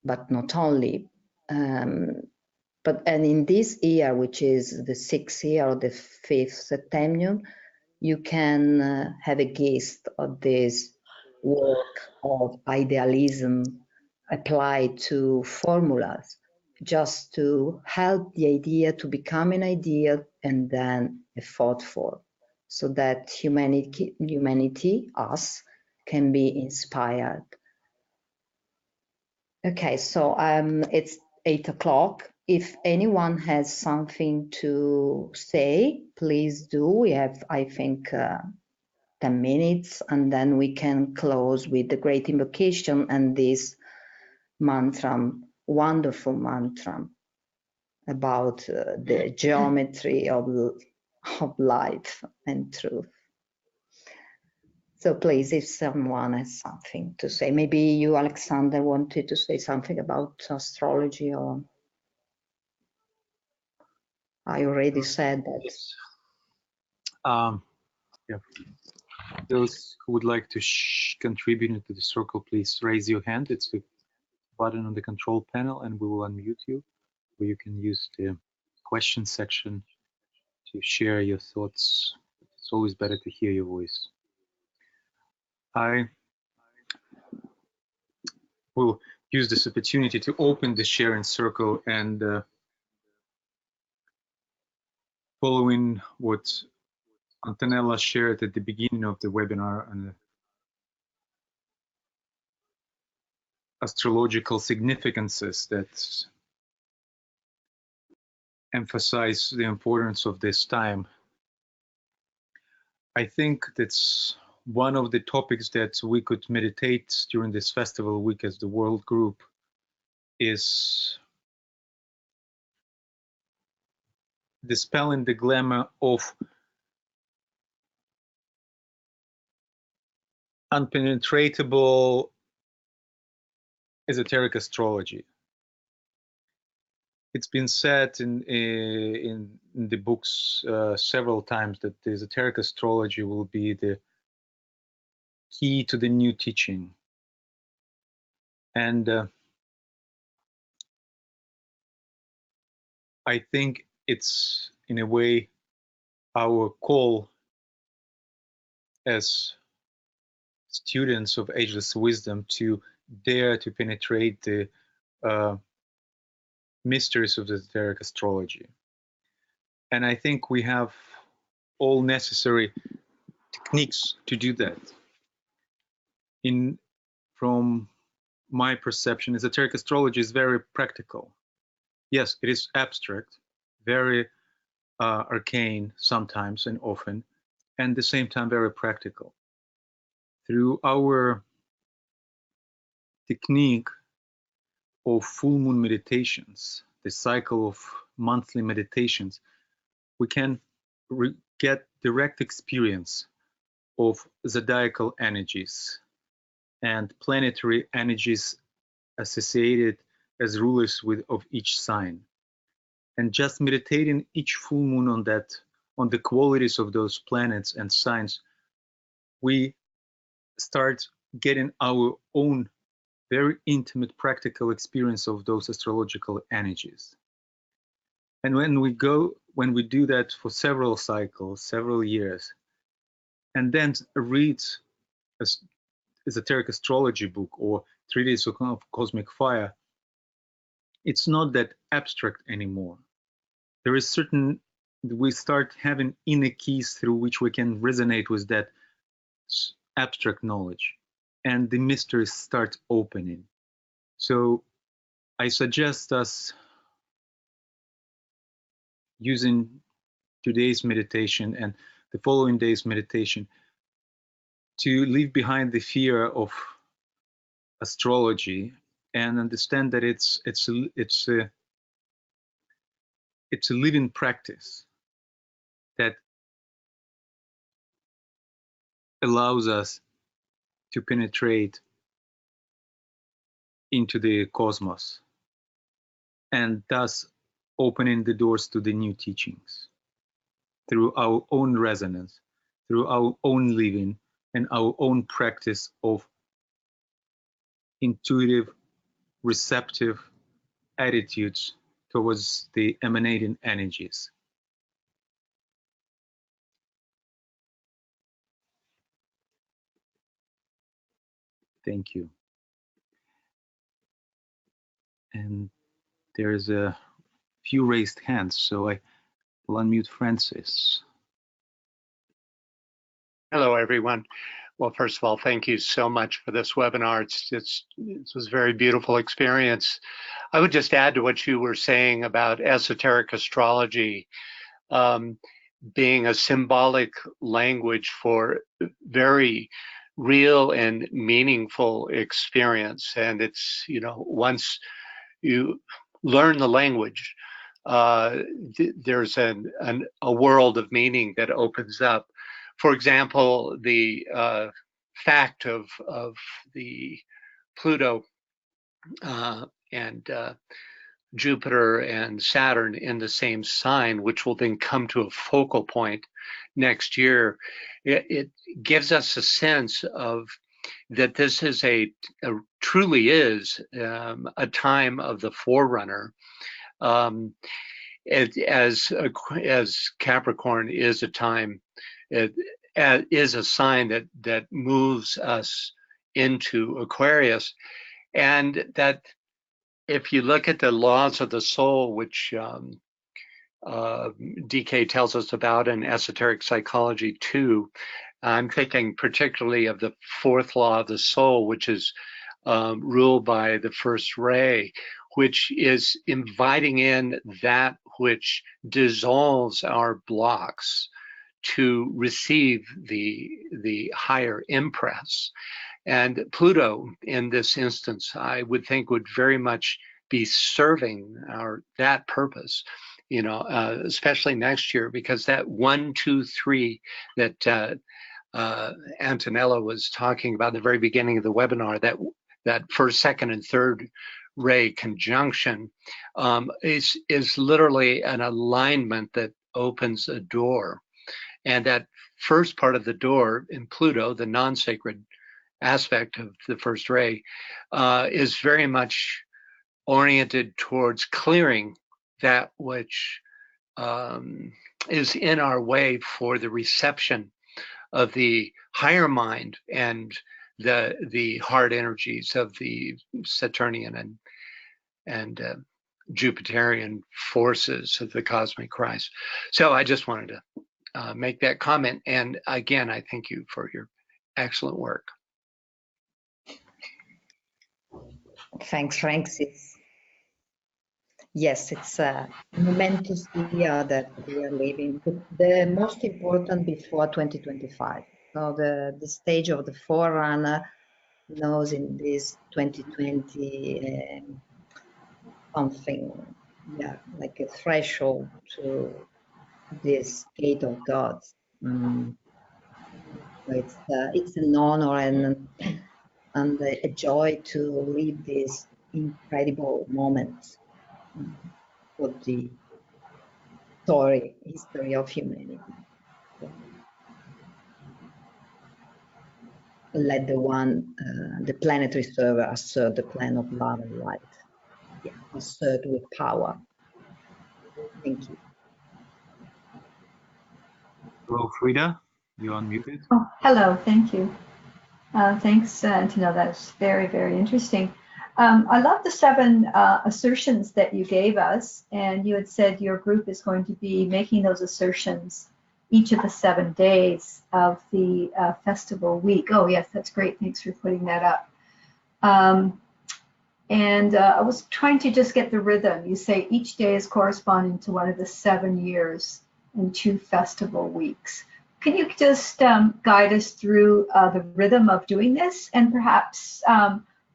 but not only. And in this year, which is the 6th year of the 5th septennium, you can have a gist of this work of idealism applied to formulas, just to help the idea to become an idea and then a thought form, so that humanity, us, can be inspired. Okay, so it's 8 o'clock. If anyone has something to say, please do. We have, I think, 10 minutes, and then we can close with the great invocation and this mantra, wonderful mantra about the geometry of life and truth. So please, if someone has something to say, maybe you, Alexander, wanted to say something about astrology, or I already said that. Yes. Yeah. Those who would like to contribute into the circle, please raise your hand. It's the button on the control panel, and we will unmute you. Or you can use the question section to share your thoughts. It's always better to hear your voice. I will use this opportunity to open the sharing circle, and following what Antonella shared at the beginning of the webinar on the astrological significances that emphasize the importance of this time. I think that's one of the topics that we could meditate during this festival week as the world group is dispelling the glamour of unpenetratable esoteric astrology. It's been said in the books several times that the esoteric astrology will be the key to the new teaching. And I think it's, in a way, our call as students of ageless wisdom to dare to penetrate the mysteries of the esoteric astrology. And I think we have all necessary techniques to do that. From my perception, esoteric astrology is very practical. Yes, it is abstract, very arcane sometimes and often, and at the same time very practical. Through our technique of full moon meditations, the cycle of monthly meditations, we can get direct experience of zodiacal energies and planetary energies associated as rulers of each sign. And just meditating each full moon on that, on the qualities of those planets and signs, we start getting our own very intimate practical experience of those astrological energies. And when we do that for several cycles, several years, and then read an esoteric astrology book or treatise of cosmic fire, it's not that abstract anymore. There is we start having inner keys through which we can resonate with that abstract knowledge, and the mysteries start opening. So I suggest us using today's meditation and the following day's meditation to leave behind the fear of astrology and understand that it's a living practice that allows us to penetrate into the cosmos and thus opening the doors to the new teachings through our own resonance, through our own living and our own practice of intuitive, receptive attitudes towards the emanating energies. Thank you. And there's a few raised hands, so I will unmute Francis. Hello, everyone. Well, first of all, thank you so much for this webinar. It was a very beautiful experience. I would just add to what you were saying about esoteric astrology being a symbolic language for very real and meaningful experience. And it's, you know, once you learn the language, there's a world of meaning that opens up. For example, the fact of the Pluto and Jupiter and Saturn in the same sign, which will then come to a focal point next year, it gives us a sense of that this is truly is a time of the forerunner. As Capricorn is a time, it is a sign that moves us into Aquarius, and that if you look at the laws of the soul, which DK tells us about in Esoteric Psychology 2, I'm thinking particularly of the fourth law of the soul, which is ruled by the first ray, which is inviting in that which dissolves our blocks to receive the higher impress. And Pluto, in this instance, I would think would very much be serving that purpose, you know, especially next year, because that 1, 2, 3 that Antonella was talking about at the very beginning of the webinar, that first, second, and third ray conjunction is literally an alignment that opens a door. And that first part of the door in Pluto, the non-sacred aspect of the first ray, is very much oriented towards clearing that which is in our way for the reception of the higher mind and the heart energies of the Saturnian and Jupiterian forces of the cosmic Christ. So I just wanted to make that comment. And again, I thank you for your excellent work. Thanks, Francis. Yes, it's a momentous year that we are living. The most important before 2025. So the stage of the forerunner knows in this 2020 something, yeah, like a threshold to this gate of God. So it's an honor and a joy to lead this incredible moments for the history of humanity. So, let the planetary server assert the plan of love and light. Yeah, assert with power. Thank you. Hello, Frida. You're unmuted. Oh, hello. Thank you. Thanks, Antonella. That's very, very interesting. I love the 7 assertions that you gave us, and you had said your group is going to be making those assertions each of the 7 days of the festival week. Oh, yes, that's great. Thanks for putting that up. And I was trying to just get the rhythm. You say each day is corresponding to one of the 7 years and 2 festival weeks. Can you just guide us through the rhythm of doing this? And perhaps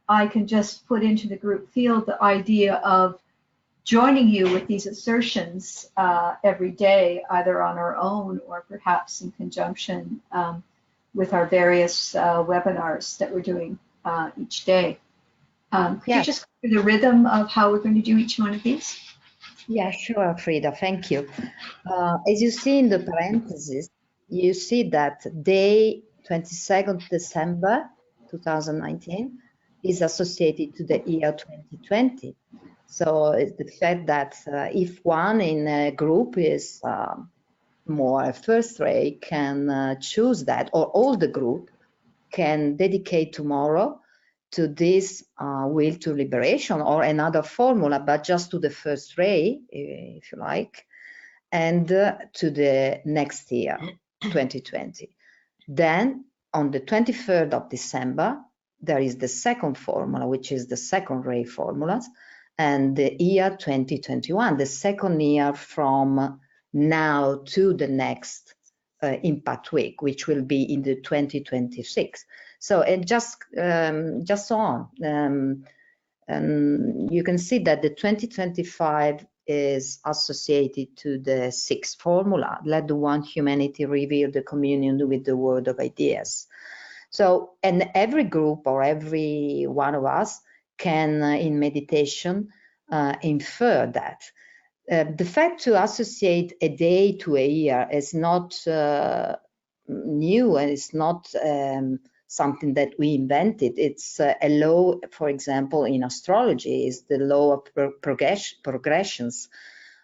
I can just put into the group field the idea of joining you with these assertions every day, either on our own or perhaps in conjunction with our various webinars that we're doing each day. Could you just go through the rhythm of how we're going to do each one of these? Yeah, sure, Frida. Thank you. As you see in the parentheses, you see that day 22nd December 2019 is associated to the year 2020. So it's the fact that if one in a group is more first ray can choose that, or all the group can dedicate tomorrow to this will to liberation or another formula, but just to the first ray, if you like, and to the next year, 2020. Then on the 23rd of December, there is the second formula, which is the second ray formulas, and the year 2021, the second year from now to the next impact week, which will be in the 2026. So and just so on. You can see that the 2025 is associated to the 6th formula, let the one humanity reveal the communion with the world of ideas. So, and every group or every one of us can, in meditation, infer that. The fact to associate a day to a year is not new, and it's not something that we invented. It's a law, for example, in astrology, is the law of progressions.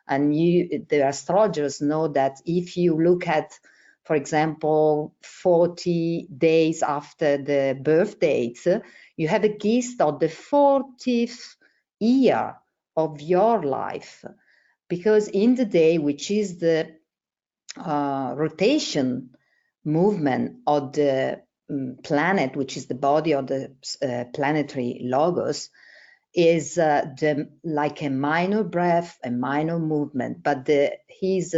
And the astrologers know that if you look at, for example, 40 days after the birth date, you have a gist of the 40th year of your life. Because in the day, which is the rotation movement of the planet, which is the body of the planetary logos, is like a minor breath, a minor movement, but his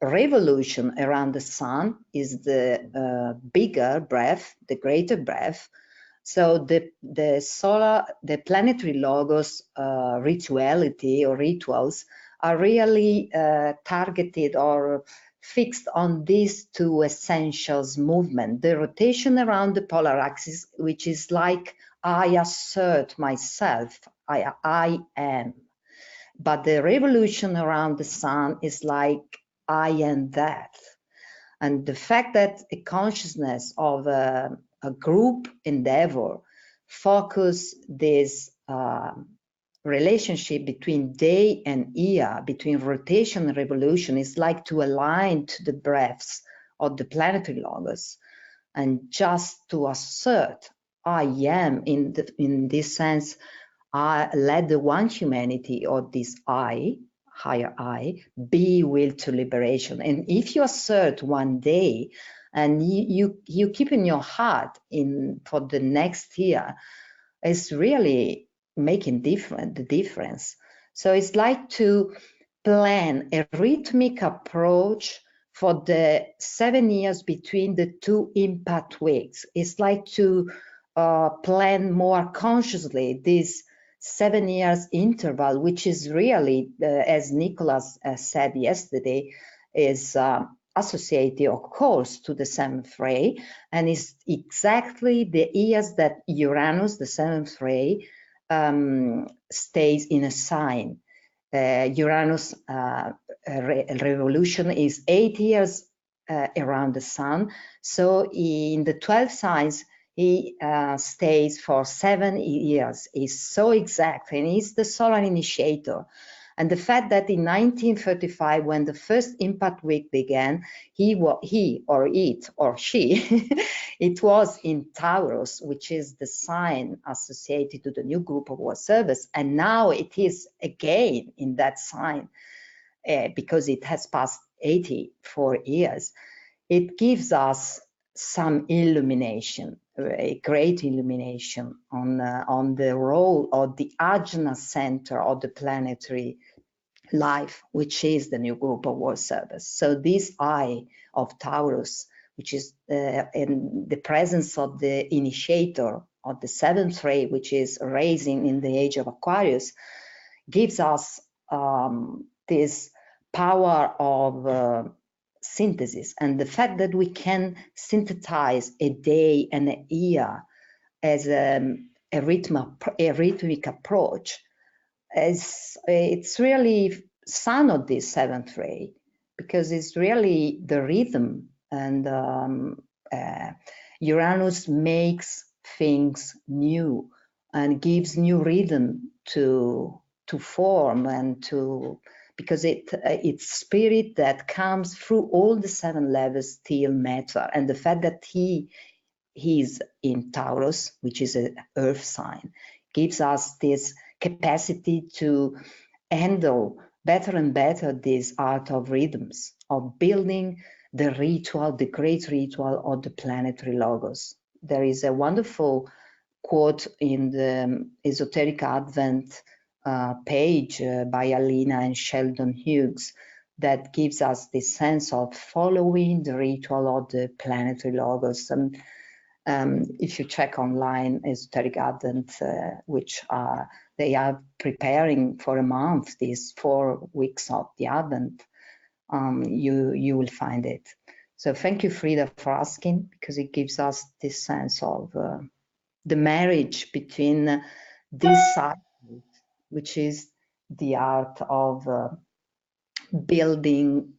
revolution around the sun is the bigger breath, the greater breath. So the planetary logos rituality or rituals are really targeted or fixed on these 2 essentials movement, the rotation around the polar axis, which is like I assert myself, I am. But the revolution around the sun is like I am that. And the fact that a consciousness of a group endeavor focus this relationship between day and year, between rotation and revolution, is like to align to the breaths of the planetary logos, and just to assert I am in this sense, I let the one humanity, or this I, higher I, be will to liberation. And if you assert one day and you keep in your heart for the next year, it's really making the difference. So it's like to plan a rhythmic approach for the 7 years between the 2 impact weeks. It's like to plan more consciously this 7 years interval, which is really, as Nicholas said yesterday, is associated, of course, to the 7th ray, and is exactly the years that Uranus, the 7th ray, stays in a sign. Uranus revolution is 8 years around the sun. So in the 12 signs, he stays for 7 years. He's so exact, and he's the solar initiator. And the fact that in 1935, when the first impact week began, he or it or she, it was in Taurus, which is the sign associated to the new group of world service. And now it is again in that sign because it has passed 84 years. It gives us some illumination, a great illumination on the role of the ajna center of the planetary life, which is the new group of world service. So this eye of Taurus, which is in the presence of the initiator of the seventh ray, which is rising in the age of Aquarius, gives us this power of synthesis, and the fact that we can synthesize a day and a year as a rhythmic approach. It's really son of this seventh ray, because it's really the rhythm, and Uranus makes things new and gives new rhythm to form and to, because it's spirit that comes through all the 7 levels till matter. And the fact that he's in Taurus, which is an earth sign, gives us this capacity to handle better and better this art of rhythms, of building the ritual, the great ritual of the planetary logos. There is a wonderful quote in the Esoteric Advent page by Alina and Sheldon Hughes that gives us this sense of following the ritual of the planetary logos. And if you check online Esoteric Advent, which they are preparing for a month, these 4 weeks of the Advent, you will find it. So thank you, Frida, for asking, because it gives us this sense of the marriage between this side, which is the art of building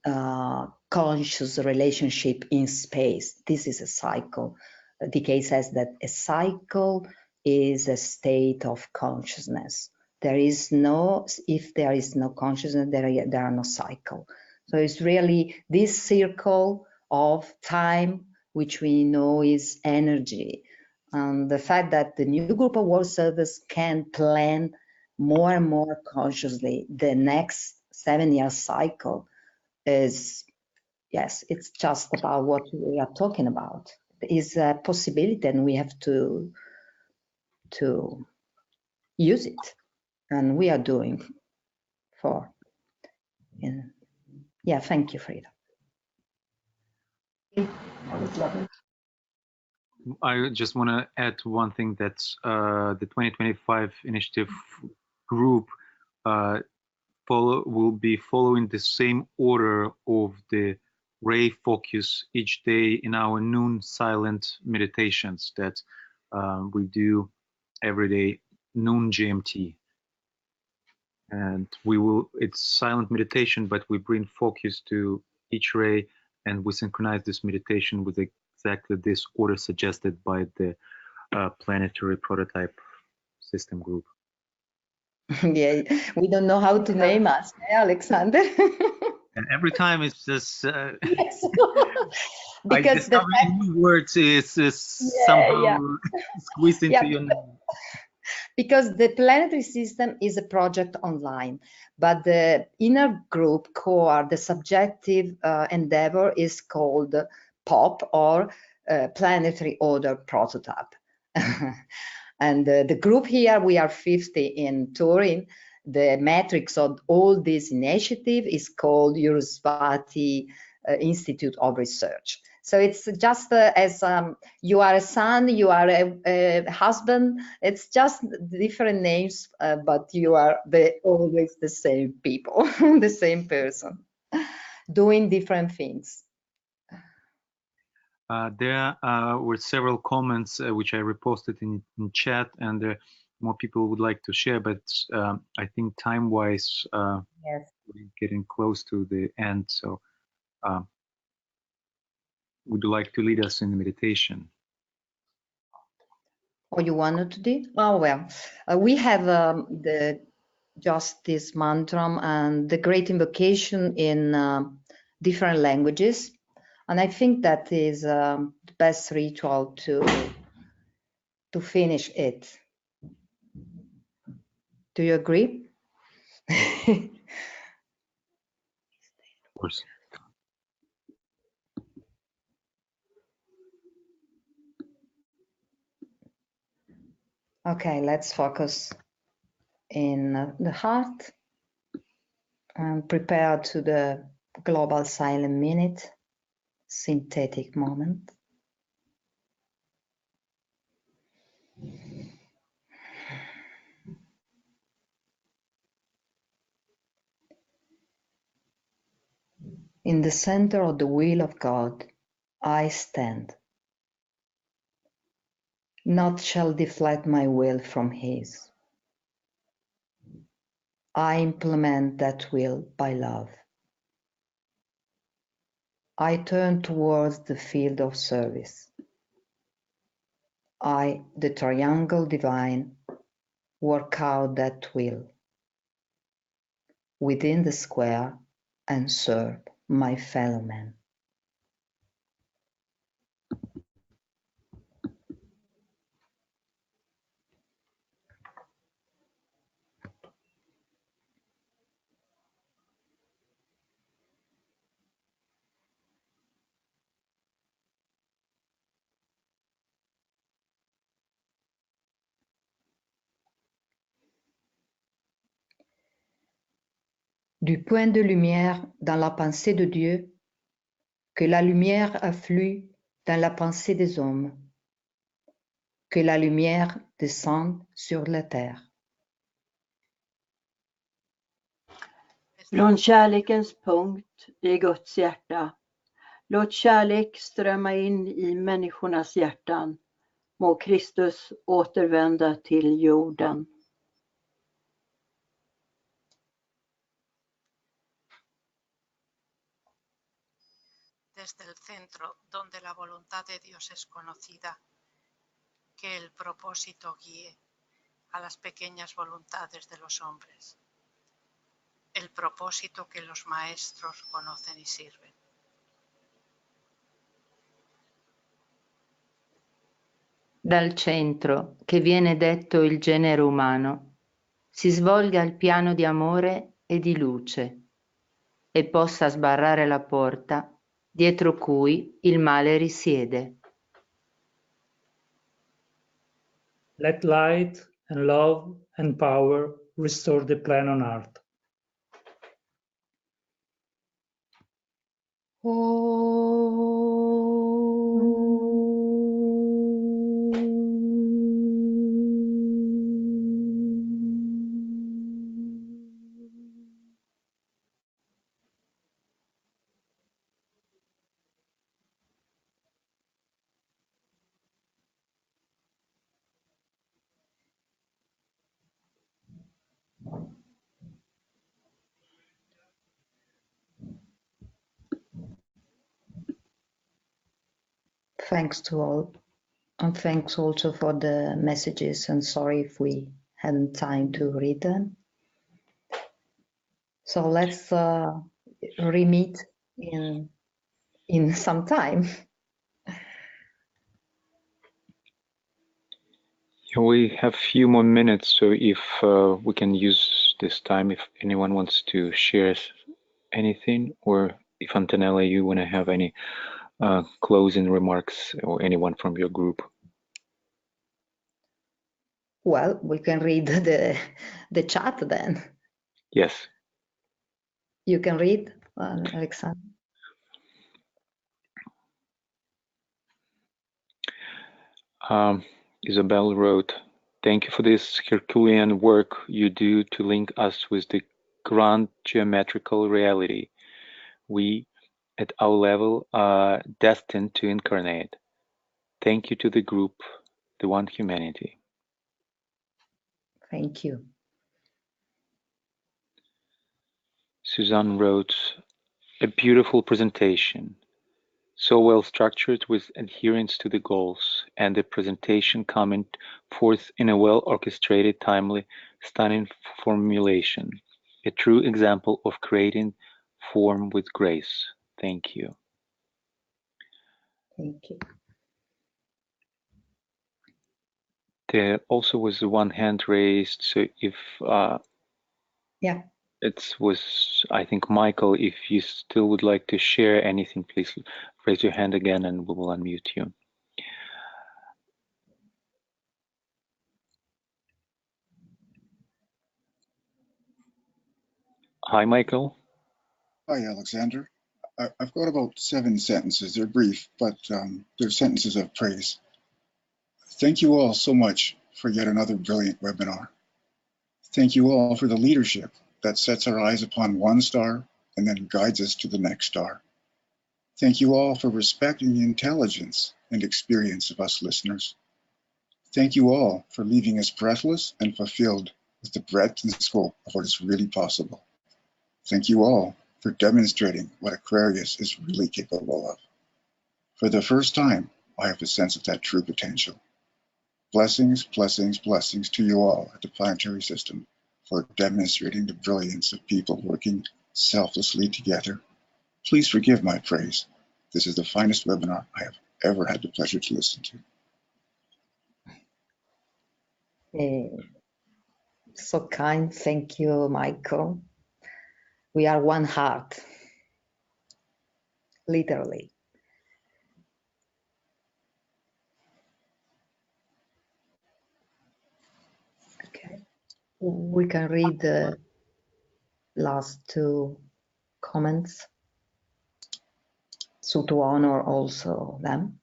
conscious relationship in space. This is a cycle. DK says that a cycle is a state of consciousness. There is no, if there is no consciousness, there are no cycle. So it's really this circle of time, which we know is energy. The fact that the new group of world service can plan more and more consciously the next 7-year cycle is, yes, it's just about what we are talking about. Is a possibility, and we have to use it, and we are doing for. Yeah, thank you, Frida. That was lovely. I just want to add one thing, that the 2025 initiative group will be following the same order of the ray focus each day in our noon silent meditations that we do every day, noon GMT. And it's silent meditation, but we bring focus to each ray, and we synchronize this meditation with exactly this order suggested by the Planetary prototype system group. Yeah, we don't know how to name us, Alexander. And every time it's just Yes. Because I discover new words is somehow squeezed into your name. Because the planetary system is a project online, but the inner group core, the subjective endeavor, is called POP, or Planetary Order Prototype. And the group here, we are 50 in Turin. The matrix of all this initiative is called Eurosvati Institute of Research. So it's just as you are a son, you are a husband, it's just different names, but you are always the same people, the same person, doing different things. There were several comments which I reposted in chat, and more people would like to share, but I think time-wise, Yes. we're getting close to the end. So, would you like to lead us in the meditation? Or you wanted to do? Oh, well, we have just this mantra and the great invocation in different languages. And I think that is the best ritual to finish it. Do you agree? Of course. Okay, let's focus in the heart and prepare to the global silent minute, synthetic moment. In the center of the will of God, I stand. Naught shall deflect my will from His. I implement that will by love. I turn towards the field of service. I, the triangle divine, work out that will within the square and serve my fellow man. Du point de lumière dans la pensée de Dieu, que la lumière afflue dans la pensée des hommes, que la lumière descende sur la terre. Från kärlekens punkt i Guds hjärta. Låt kärlek strömma in i människornas hjärtan. Må Kristus återvända till jorden. Desde el centro donde la voluntad de Dios es conocida, que el propósito guíe a las pequeñas voluntades de los hombres, el propósito que los maestros conocen y sirven. Dal centro, che viene detto il genere umano, si svolga il piano di amore e di luce e possa sbarrare la porta dietro cui il male risiede. Let light and love and power restore the plan on earth. Thanks to all, and thanks also for the messages, and sorry if we hadn't time to read them. So let's re-meet in some time. We have a few more minutes, so if we can use this time if anyone wants to share anything, or if Antonella, you want to have any closing remarks, or anyone from your group. Well, we can read the chat then. Yes. You can read, Alexander. Isabel wrote, "Thank you for this Herculean work you do to link us with the grand geometrical reality we, at our level, are destined to incarnate. Thank you to the group, the One Humanity." Thank you. Suzanne wrote, a beautiful presentation, so well structured with adherence to the goals, and the presentation coming forth in a well orchestrated, timely, stunning formulation. A true example of creating form with grace. Thank you. Thank you. There also was one hand raised, so if Yeah. it was, I think, Michael, if you still would like to share anything, please raise your hand again and we will unmute you. Hi, Michael. Hi, Alexander. I've got about 7 sentences. They're brief, but they're sentences of praise. Thank you all so much for yet another brilliant webinar. Thank you all for the leadership that sets our eyes upon one star and then guides us to the next star. Thank you all for respecting the intelligence and experience of us listeners. Thank you all for leaving us breathless and fulfilled with the breadth and scope of what is really possible. Thank you all for demonstrating what Aquarius is really capable of. For the first time, I have a sense of that true potential. Blessings, blessings, blessings to you all at the Planetary System for demonstrating the brilliance of people working selflessly together. Please forgive my praise. This is the finest webinar I have ever had the pleasure to listen to. So kind. Thank you, Michael. We are one heart, literally. Okay, we can read the last 2 comments, so to honor also them.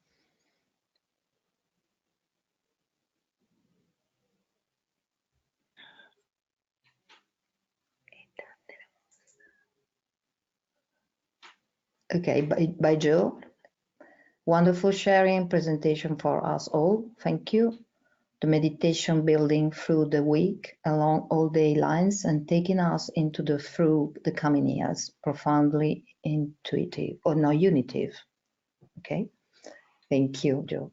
Okay, by Joe. Wonderful sharing presentation for us all. Thank you. The meditation building through the week along all day lines and taking us into through the coming years, profoundly intuitive or no unitive. Okay, thank you, Joe.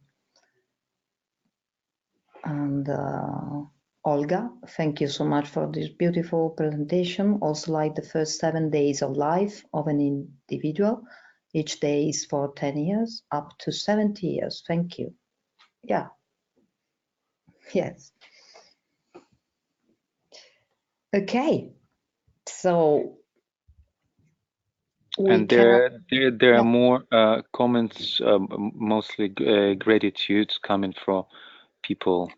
And Olga, thank you so much for this beautiful presentation. Also, like the first 7 days of life of an individual, each day is for 10 years, up to 70 years. Thank you. Yeah. Yes. Okay. So. And there are more comments, mostly gratitudes coming from people.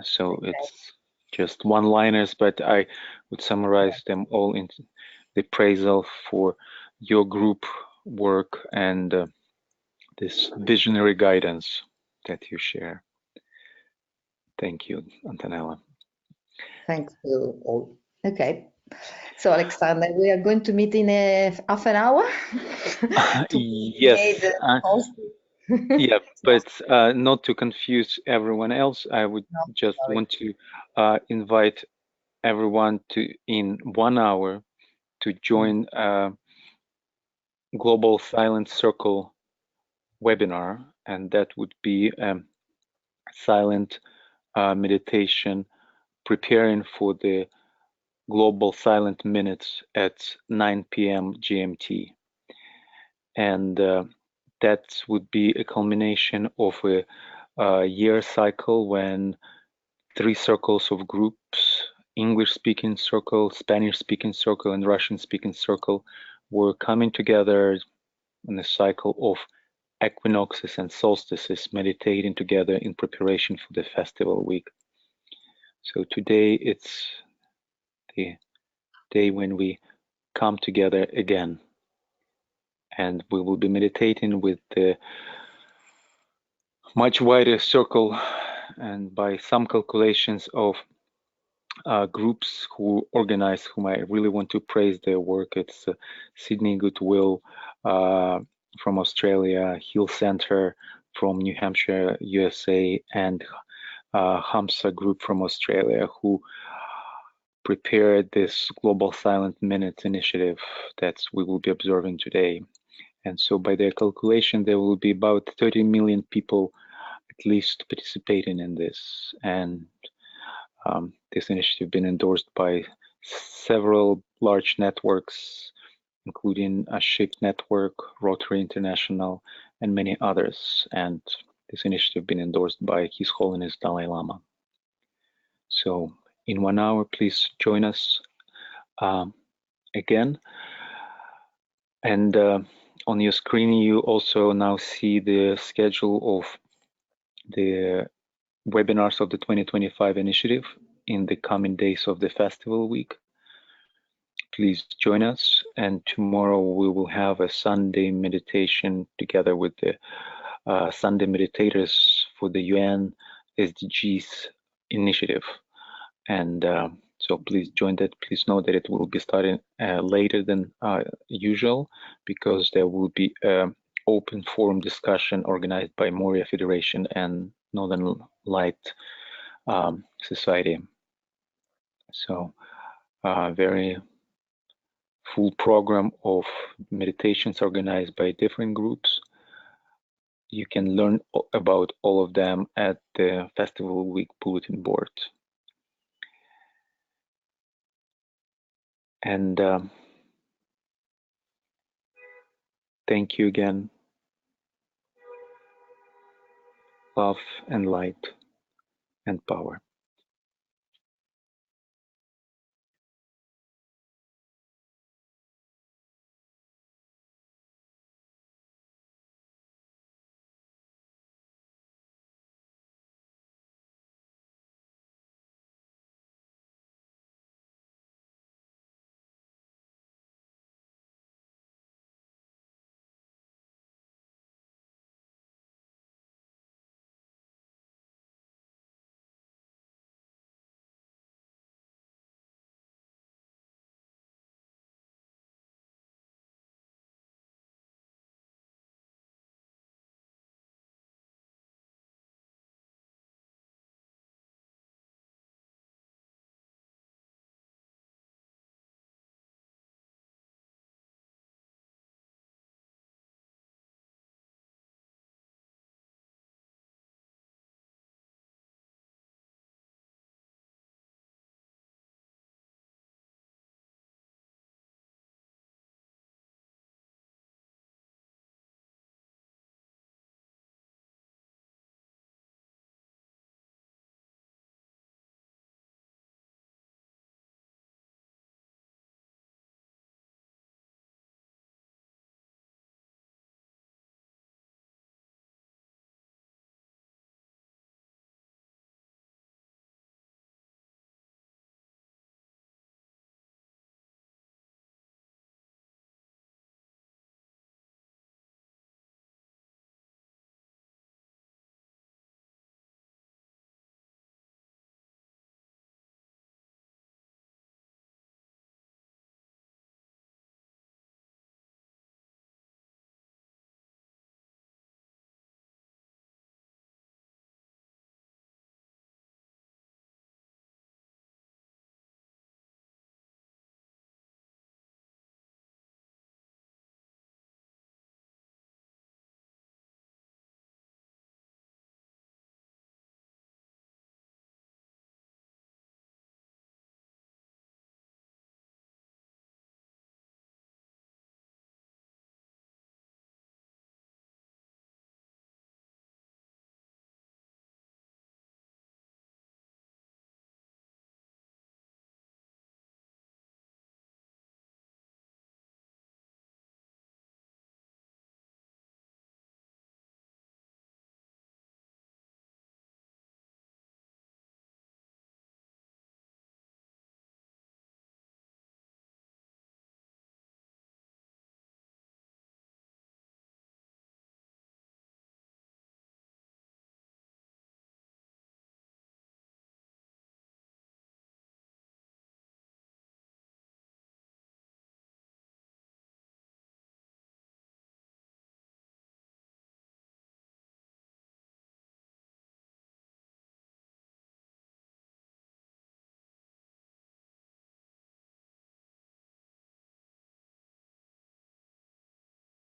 So okay. It's just one-liners, but I would summarize them all in the appraisal for your group work and this visionary guidance that you share. Thank you, Antonella. Thanks to all. Okay. So, Alexander, we are going to meet in half an hour. Yes. Yeah, but not to confuse everyone else, I would want to invite everyone to, in 1 hour, to join Global Silent Circle webinar, and that would be silent meditation preparing for the Global Silent Minutes at 9 p.m. GMT. And that would be a culmination of a year cycle when 3 circles of groups, English-speaking circle, Spanish-speaking circle, and Russian-speaking circle, were coming together in a cycle of equinoxes and solstices, meditating together in preparation for the festival week. So today it's the day when we come together again, and we will be meditating with the much wider circle, and by some calculations of groups who organize, whom I really want to praise their work. It's Sydney Goodwill from Australia, Hill Center from New Hampshire, USA, and Hamsa Group from Australia, who prepare this Global Silent Minutes initiative that we will be observing today. And so by their calculation, there will be about 30 million people at least participating in this. And this initiative been endorsed by several large networks, including a SHIP Network, Rotary International, and many others. And this initiative been endorsed by His Holiness Dalai Lama. So in 1 hour, please join us again. And on your screen, you also now see the schedule of the webinars of the 2025 initiative in the coming days of the festival week. Please join us, and tomorrow we will have a Sunday meditation together with the Sunday meditators for the UN SDGs initiative. And so please join that. Please know that it will be starting later than usual, because there will be an open forum discussion organized by Moria Federation and Northern Light Society. So very full program of meditations organized by different groups. You can learn about all of them at the Festival Week bulletin board. And thank you again. Love and light and power.